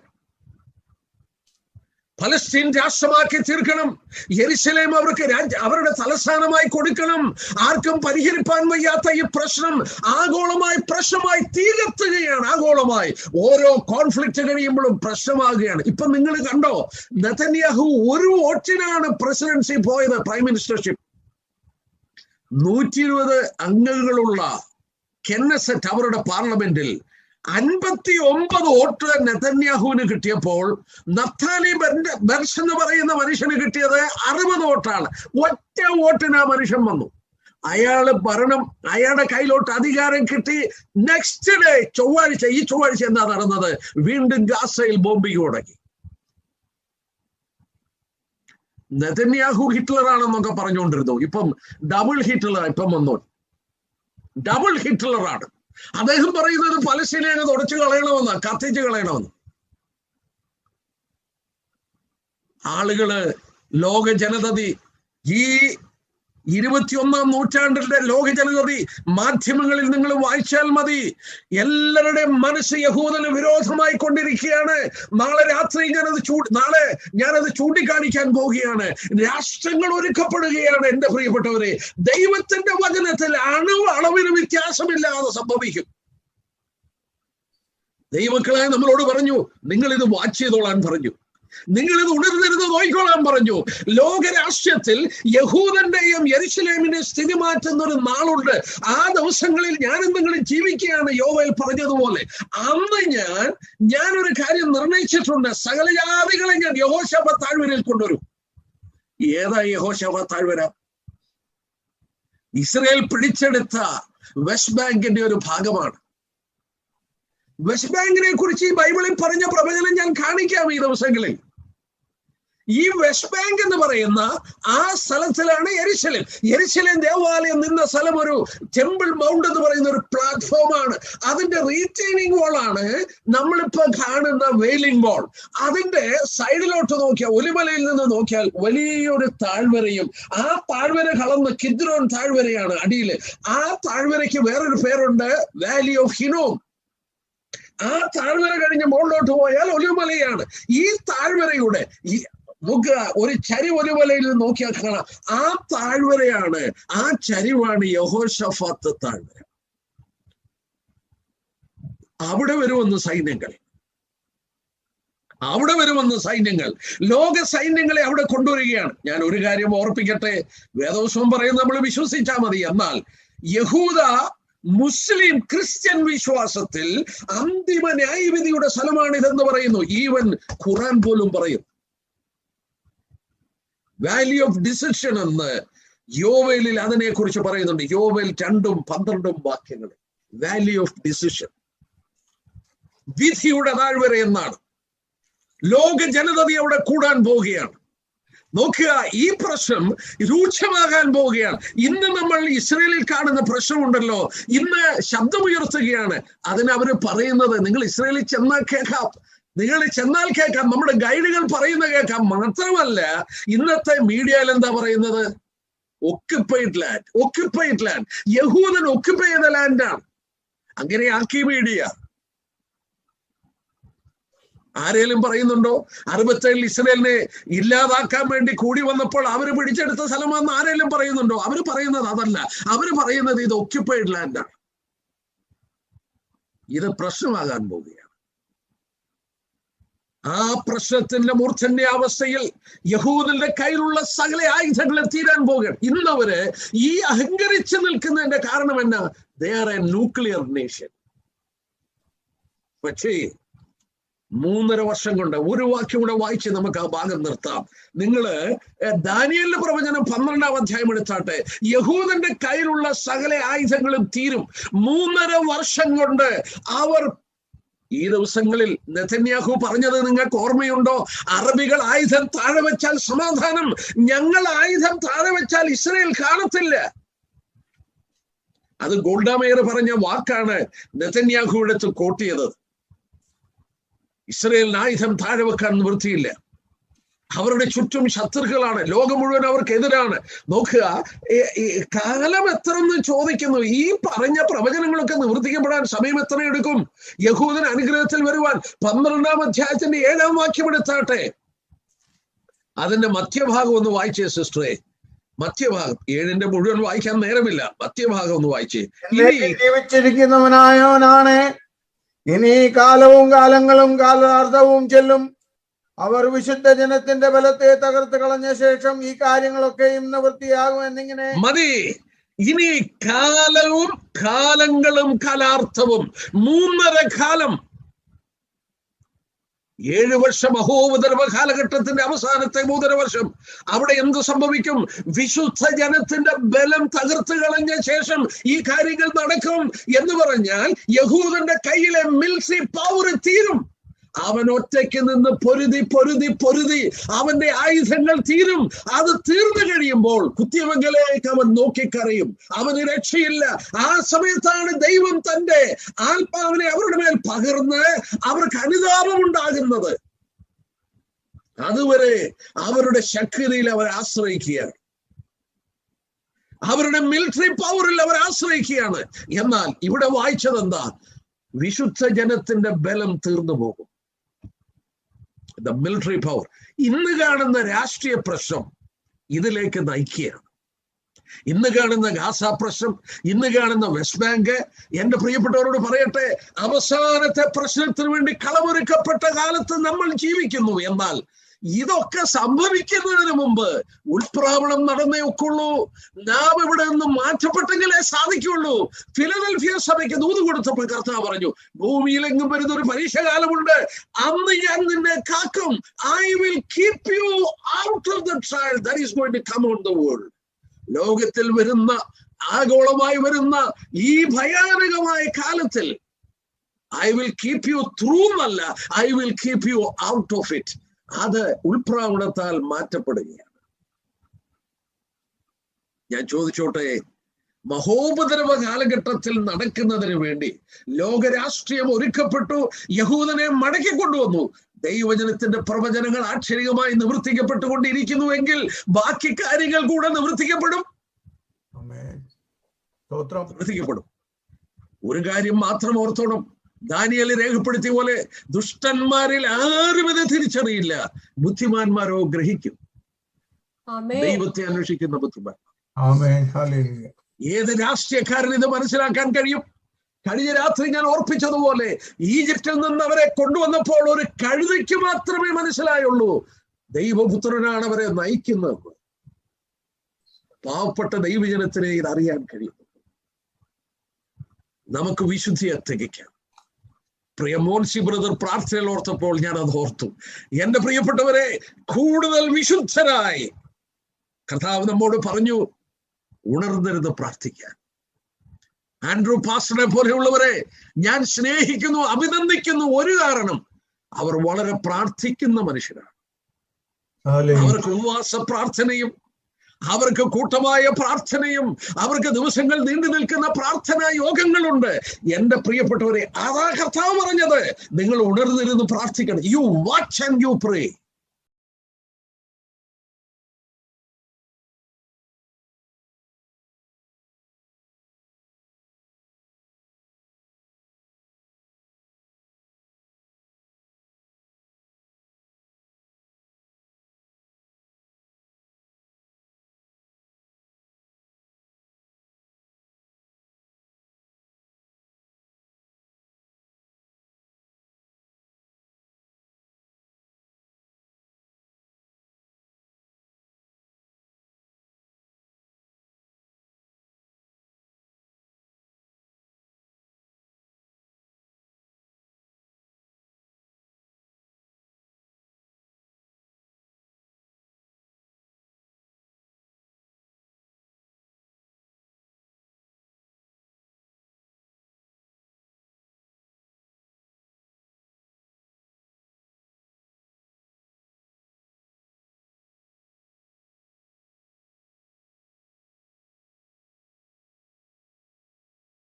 ഫലസ്തീൻ രാഷ്ട്രമാക്കി തീർക്കണം. യെരുശലേം അവരുടെ തലസ്ഥാനമായി കൊടുക്കണം. ആർക്കും പരിഹരിപ്പാൻ വയ്യാത്ത ഈ പ്രശ്നം പ്രശ്നമായി തീകത്തുകയാണ്. ആഗോളമായി ഓരോ കോൺഫ്ലിക്റ്റ് കഴിയുമ്പോഴും പ്രശ്നമാകുകയാണ്. ഇപ്പൊ നിങ്ങൾ കണ്ടോ, നെതന്യാഹു ഒരു വോട്ടിനാണ് പ്രസിഡൻസി പോയത്, പ്രൈം മിനിസ്റ്റർഷിപ്പ്. 120 അംഗങ്ങളുള്ള കെന്നസെറ്റ് അവരുടെ പാർലമെന്റിൽ 59 വോട്ട് നെതന്യാഹുവിന് കിട്ടിയപ്പോൾ നഫ്താലി ബെർഷ് എന്ന് പറയുന്ന മനുഷ്യന് കിട്ടിയത് 60 വോട്ടാണ്. ഒറ്റ വോട്ടിന് ആ മനുഷ്യൻ വന്നു. അയാളുടെ കയ്യിലോട്ട് അധികാരം കിട്ടി. നെക്സ്റ്റ് ഡേ ഈ ചൊവ്വാഴ്ച എന്താ നടന്നത്? വീണ്ടും ഗാസയിൽ ബോംബിങ് തുടങ്ങി. നെതന്യാഹു ഹിറ്റ്ലറാണെന്നൊക്കെ പറഞ്ഞുകൊണ്ടിരുന്നു. ഇപ്പം ഡബിൾ ഹിറ്റ്ലർ ഇപ്പം വന്നു. ഡബിൾ ഹിറ്റ്ലറാണ്. അദ്ദേഹം പറയുന്നത് പലസ്തീനെ തുടച്ചു കളയണമെന്ന്, കത്തിച്ചു കളയണമെന്ന്. ആളുകള്, ലോക ജനതതി, ഈ 21-ാം നൂറ്റാണ്ടിന്റെ ലോക ജനതതി മാധ്യമങ്ങളിൽ നിങ്ങൾ വായിച്ചാൽ മതി. എല്ലാവരുടെയും മനസ്സ് യഹൂദന് വിരോധമായി കൊണ്ടിരിക്കുകയാണ്. നാളെ രാത്രി ഞാനത് ചൂണ്ടിക്കാണിക്കാൻ പോവുകയാണ്. രാഷ്ട്രങ്ങൾ ഒരുക്കപ്പെടുകയാണ്. എന്റെ പ്രിയപ്പെട്ടവരെ, ദൈവത്തിന്റെ വചനത്തിൽ അളവിന് വ്യത്യാസമില്ലാതെ സംഭവിക്കും. ദൈവമക്കളെ നമ്മളോട് പറഞ്ഞു, നിങ്ങൾ ഇത് വാച്ച് ചെയ്തോളാൻ പറഞ്ഞു. നിങ്ങൾ ഇത് ഉണർന്നിരുന്ന് നോക്കിക്കോളാൻ പറഞ്ഞു. ലോകരാഷ്ട്രത്തിൽ യഹൂദന്റെയും യെരുശലേമിന്റെയും സ്ഥിതി മാറ്റുന്ന ഒരു നാളുണ്ട്. ആ ദിവസങ്ങളിൽ ഞാനും നിങ്ങൾ ജീവിക്കുകയാണ്. യോവേൽ പറഞ്ഞതുപോലെ അന്ന് ഞാനൊരു കാര്യം നിർണയിച്ചിട്ടുണ്ട്. സകല ജാതികളെ ഞാൻ യഹോശാഫാത്ത് താഴ്വരയിൽ കൊണ്ടുവരും. ഏതാ യഹോശാഫാത്ത് താഴ്വര? ഇസ്രയേൽ പിടിച്ചെടുത്ത വെസ്റ്റ് ബാങ്കിന്റെ ഒരു ഭാഗമാണ്. വെസ്റ്റ് ബാങ്കിനെ കുറിച്ച് ഈ ബൈബിളിൽ പറഞ്ഞ പ്രവചനം ഞാൻ കാണിക്കാം ഈ ദിവസങ്ങളിൽ. ഈ വെസ്റ്റ് ബാങ്ക് എന്ന് പറയുന്ന ആ സ്ഥലത്തിലാണ് യെരുശലേം ദേവാലയം നിന്ന സ്ഥലം ഒരു ടെമ്പിൾ മൗണ്ട് എന്ന് പറയുന്ന ഒരു പ്ലാറ്റ്ഫോമാണ്. അതിന്റെ റീറ്റെയിനിങ് വാളാണ് നമ്മളിപ്പോ കാണുന്ന വെയിലിംഗ് വാൾ. അതിന്റെ സൈഡിലോട്ട് നോക്കിയാൽ, ഒലിമലയിൽ നിന്ന് നോക്കിയാൽ വലിയൊരു താഴ്വരയും, ആ താഴ്വര കളന്ന് കിദ്രോൻ താഴ്വരയാണ് അടിയില്. ആ താഴ്വരയ്ക്ക് വേറൊരു പേരുണ്ട്, വാലി ഓഫ് ഹിനോം. ആ താഴ്വര കഴിഞ്ഞ് മുകളിലോട്ട് പോയാൽ ഒലിമലയാണ്. ഈ താഴ്വരയുടെ നമുക്ക് ഒരു ചരിവ് ഒലിമലയിൽ നോക്കിയാൽ കാണാം. ആ താഴ്വരയാണ്, ആ ചരിവാണ് യഹോശാഫാത്ത് താഴ്വര. അവിടെ വരുമെന്ന് സൈന്യങ്ങൾ, ലോക സൈന്യങ്ങളെ അവിടെ കൊണ്ടുവരികയാണ്. ഞാൻ ഒരു കാര്യം ഓർപ്പിക്കട്ടെ, വേദോത്സവം പറയുന്നത് നമ്മൾ വിശ്വസിച്ചാൽ മതി. എന്നാൽ യഹൂദ, മുസ്ലിം, ക്രിസ്ത്യൻ വിശ്വാസത്തിൽ അന്തിമ ന്യായവിധിയുടെ സ്ഥലമാണിതെന്ന് പറയുന്നു. ഈവൻ ഖുറാൻ പോലും പറയും. വാലി ഓഫ് ഡിസിഷൻ എന്ന് യോവേലിൽ അതിനെ കുറിച്ച് പറയുന്നുണ്ട്. യോവേൽ 2-12 വാക്യങ്ങൾ. Valley of decision. വിധിയുടെ താഴ്വര എന്നാണ്. ലോക ജനത അവിടെ കൂടാൻ പോവുകയാണ്. നോക്കുക, ഈ പ്രശ്നം രൂക്ഷമാകാൻ പോവുകയാണ്. ഇന്ന് നമ്മൾ ഇസ്രയേലിൽ കാണുന്ന പ്രശ്നമുണ്ടല്ലോ, ഇന്ന് ശബ്ദമുയർത്തുകയാണ്. അതിന് അവര് പറയുന്നത്, നിങ്ങൾ ഇസ്രയേലിൽ ചെന്നാൽ കേൾക്കാം, നമ്മുടെ ഗൈഡുകൾ പറയുന്ന കേൾക്കാം. മാത്രമല്ല, ഇന്നത്തെ മീഡിയയിൽ എന്താ പറയുന്നത്? ഒക്യുപ്പൈഡ് ലാൻഡ്, യഹൂദൻ ഒക്യുപ്പൈ ചെയ്ത ലാൻഡാണ്. അങ്ങനെ ആക്കി മീഡിയ. ആരേലും പറയുന്നുണ്ടോ 67 ഇസ്രയേലിനെ ഇല്ലാതാക്കാൻ വേണ്ടി കൂടി വന്നപ്പോൾ അവര് പിടിച്ചെടുത്ത സ്ഥലമാണെന്ന് ആരേലും പറയുന്നുണ്ടോ? അവര് പറയുന്നത് അതല്ല. അവര് പറയുന്നത് ഇത് ഒക്യുപ്പൈഡ് ലാൻഡാണ്. ഇത് പ്രശ്നമാകാൻ പോവുകയാണ്. ആ പ്രശ്നത്തിന്റെ മൂർധന്യ അവസ്ഥയിൽ യഹൂദന്റെ കയ്യിലുള്ള സകല ആയുധങ്ങളെ തീരാൻ പോവുകയാണ്. ഇന്നവര് ഈ അഹങ്കരിച്ചു നിൽക്കുന്നതിന്റെ കാരണം എന്നാ? They are A nuclear nation. പക്ഷേ 3.5 വർഷം കൊണ്ട്, ഒരു വാക്യം കൂടെ വായിച്ച് നമുക്ക് ആ ഭാഗം നിർത്താം. നിങ്ങള് ദാനിയേലിന്റെ പ്രവചനം 12-ാം അധ്യായം എടുത്താട്ടെ. യഹൂദന്റെ കയ്യിലുള്ള സകല ആയുധങ്ങളും തീരും. 3.5 വർഷം കൊണ്ട് അവർ, ഈ ദിവസങ്ങളിൽ നെതന്യാഹു പറഞ്ഞത് നിങ്ങൾക്ക് ഓർമ്മയുണ്ടോ? അറബികൾ ആയുധം താഴെ വെച്ചാൽ സമാധാനം, ഞങ്ങൾ ആയുധം താഴെ വെച്ചാൽ ഇസ്രയേൽ കാണത്തില്ല. അത് ഗോൾഡ മേയർ പറഞ്ഞ വാക്കാണ് നെതന്യാഹു എടുത്ത് കോട്ടിയത്. ഇസ്രയേലിന് ആയുധം താഴെ വെക്കാൻ നിവൃത്തിയില്ല. അവരുടെ ചുറ്റും ശത്രുക്കളാണ്, ലോകം മുഴുവൻ അവർക്കെതിരാണ്. നോക്കുക, കാലം എത്രയെന്ന് ചോദിക്കുന്നു. ഈ പറഞ്ഞ പ്രവചനങ്ങളൊക്കെ നിവർത്തിക്കപ്പെടാൻ സമയം എത്ര എടുക്കും? യഹൂദൻ അനുഗ്രഹത്തിൽ വരുവാൻ 12-ാം അധ്യായത്തിന്റെ 7-ാം വാക്യം എടുത്താട്ടെ. അതിന്റെ മധ്യഭാഗം ഒന്ന് വായിച്ചേ സിസ്റ്ററെ. മധ്യഭാഗം, 7-ന്റെ മുഴുവൻ വായിക്കാൻ നേരമില്ല. മധ്യഭാഗം ഒന്ന് വായിച്ചേ. ജീവിച്ചിരിക്കുന്നവനായവനാണ്, ഇനി കാലവും കാലങ്ങളും കാലാർദ്ധവും ചെല്ലും. അവർ വിശുദ്ധ ജനത്തിന്റെ ബലത്തെ തകർത്ത് കളഞ്ഞ ശേഷം ഈ കാര്യങ്ങളൊക്കെയും നിവൃത്തിയാകും എന്നിങ്ങനെ. മതി. ഇനി കാലവും കാലങ്ങളും കാലാർത്ഥവും, 3.5 കാലം, 7 വർഷം അഹോപദ്രവ കാലഘട്ടത്തിന്റെ അവസാനത്തെ 3.5 വർഷം. അവിടെ എന്ത് സംഭവിക്കും? വിശുദ്ധ ജനത്തിന്റെ ബലം തകർത്ത് കളഞ്ഞ ശേഷം ഈ കാര്യങ്ങൾ നടക്കും എന്ന് പറഞ്ഞാൽ യഹൂദന്റെ കയ്യിലെ മിലിറ്ററി പവർ തീരും. അവൻ ഒറ്റയ്ക്ക് നിന്ന് പൊരുതി അവന്റെ ആയുധങ്ങൾ തീരും. അത് തീർന്നു കഴിയുമ്പോൾ കുത്തിയവങ്കിലേക്ക് അവൻ നോക്കിക്കറിയും. അവന് രക്ഷയില്ല. ആ സമയത്താണ് ദൈവം തന്റെ ആത്മാവിനെ അവരുടെ മേൽ പകർന്ന് അവർക്ക് അനുതാപം ഉണ്ടാകുന്നത്. അതുവരെ അവരുടെ ശക്തിയിൽ അവർ ആശ്രയിക്കുകയാണ്, അവരുടെ മിലിറ്ററി പവറിൽ അവർ ആശ്രയിക്കുകയാണ്. എന്നാൽ ഇവിടെ വായിച്ചത് എന്താ? വിശുദ്ധ ജനത്തിന്റെ ബലം തീർന്നു പോകും. The military power. ഇന്ന് കാണുന്ന രാഷ്ട്രീയ പ്രശ്നം ഇതിലേക്ക് നയിക്കുകയാണ്. ഇന്ന് കാണുന്ന ഗാസ പ്രശ്നം, ഇന്ന് കാണുന്ന വെസ്റ്റ് ബാങ്ക്, എന്റെ പ്രിയപ്പെട്ടവരോട് പറയട്ടെ, അവസാനത്തെ പ്രശ്നത്തിന് വേണ്ടി കളമൊരുക്കപ്പെട്ട കാലത്ത് നമ്മൾ ജീവിക്കുന്നു. എന്നാൽ ഇതൊക്കെ സംഭവിക്കുന്നതിന് മുമ്പ് ഉൽപ്രാവണം നടന്നേ ഒക്കുള്ളൂ. നാം ഇവിടെ നിന്ന് മാറ്റപ്പെട്ടെങ്കിലേ സാധിക്കുള്ളൂ. ഫിലദൽഫിയ സഭയ്ക്ക് ദൂത് കൊടുത്തപ്പോൾ കർത്താവ് പറഞ്ഞു, ഭൂമിയിലെങ്ങും വരുന്ന ഒരു പരീക്ഷകാലമുണ്ട്, അന്ന് ഞാൻ നിന്നെ കാക്കും. I will keep you out of the trial that is going to come on the world. ലോകത്തിൽ വരുന്ന, ആഗോളമായി വരുന്ന ഈ ഭയാനകമായ കാലത്തിൽ I will keep you through എന്നല്ല, I will keep you out of it. അത് ഉൾപ്രാവണത്താൽ മാറ്റപ്പെടുകയാണ്. ഞാൻ ചോദിച്ചോട്ടെ, മഹോപദ്രവ കാലഘട്ടത്തിൽ നടക്കുന്നതിന് വേണ്ടി ലോകരാഷ്ട്രീയം ഒരുക്കപ്പെട്ടു. യഹൂദനെ മടക്കി കൊണ്ടുവന്നു. ദൈവജനത്തിന്റെ പ്രവചനങ്ങൾ ആക്ഷരികമായി നിവർത്തിക്കപ്പെട്ടുകൊണ്ടിരിക്കുന്നുവെങ്കിൽ ബാക്കി കാര്യങ്ങൾ കൂടെ നിവർത്തിക്കപ്പെടും. ഒരു കാര്യം മാത്രം ഓർത്തോണം, ദാനിയേൽ രേഖപ്പെടുത്തിയ പോലെ ദുഷ്ടന്മാരിൽ ആരും ഇത് തിരിച്ചറിയില്ല, ബുദ്ധിമാന്മാരോ ഗ്രഹിക്കും. ദൈവത്തെ അന്വേഷിക്കുന്ന ബുദ്ധിമാൻ. ഏത് രാഷ്ട്രീയക്കാരൻ ഇത് മനസ്സിലാക്കാൻ കഴിയും? കഴിഞ്ഞ രാത്രി ഞാൻ ഓർപ്പിച്ചതുപോലെ ഈജിപ്തിൽ നിന്ന് അവരെ കൊണ്ടുവന്നപ്പോൾ ഒരു കഴുതയ്ക്ക് മാത്രമേ മനസ്സിലായുള്ളൂ ദൈവപുത്രനാണ് അവരെ നയിക്കുന്നത്. പാവപ്പെട്ട ദൈവജനത്തിനെ ഇത് അറിയാൻ കഴിയും. നമുക്ക് വിശുദ്ധിയെ തികയ്ക്കാം. പ്രിയ മോൻസി ബ്രദർ പ്രാർത്ഥനയിൽ ഓർത്തപ്പോൾ ഞാൻ അത് ഓർത്തു. എന്റെ പ്രിയപ്പെട്ടവരെ, കൂടുതൽ വിശുദ്ധരായി കർത്താവ് നമ്മോട് പറഞ്ഞു, ഉണർന്നിരുന്ന് പ്രാർത്ഥിക്കാൻ. ആൻഡ്രൂ പാസ്റ്ററെ പോലെയുള്ളവരെ ഞാൻ സ്നേഹിക്കുന്നു, അഭിനന്ദിക്കുന്നു. ഒരു കാരണം, അവർ വളരെ പ്രാർത്ഥിക്കുന്ന മനുഷ്യരാണ്. അവർക്ക് ഉപവാസ പ്രാർത്ഥനയും, അവർക്ക് കൂട്ടമായ പ്രാർത്ഥനയും, അവർക്ക് ദിവസങ്ങൾ നീണ്ടു നിൽക്കുന്ന പ്രാർത്ഥനാ യോഗങ്ങളുണ്ട്. എന്റെ പ്രിയപ്പെട്ടവരെ, അതാ കർത്താവ് പറഞ്ഞത്, നിങ്ങൾ ഉണർന്നിരുന്ന് പ്രാർത്ഥിക്കണം. You watch and you pray.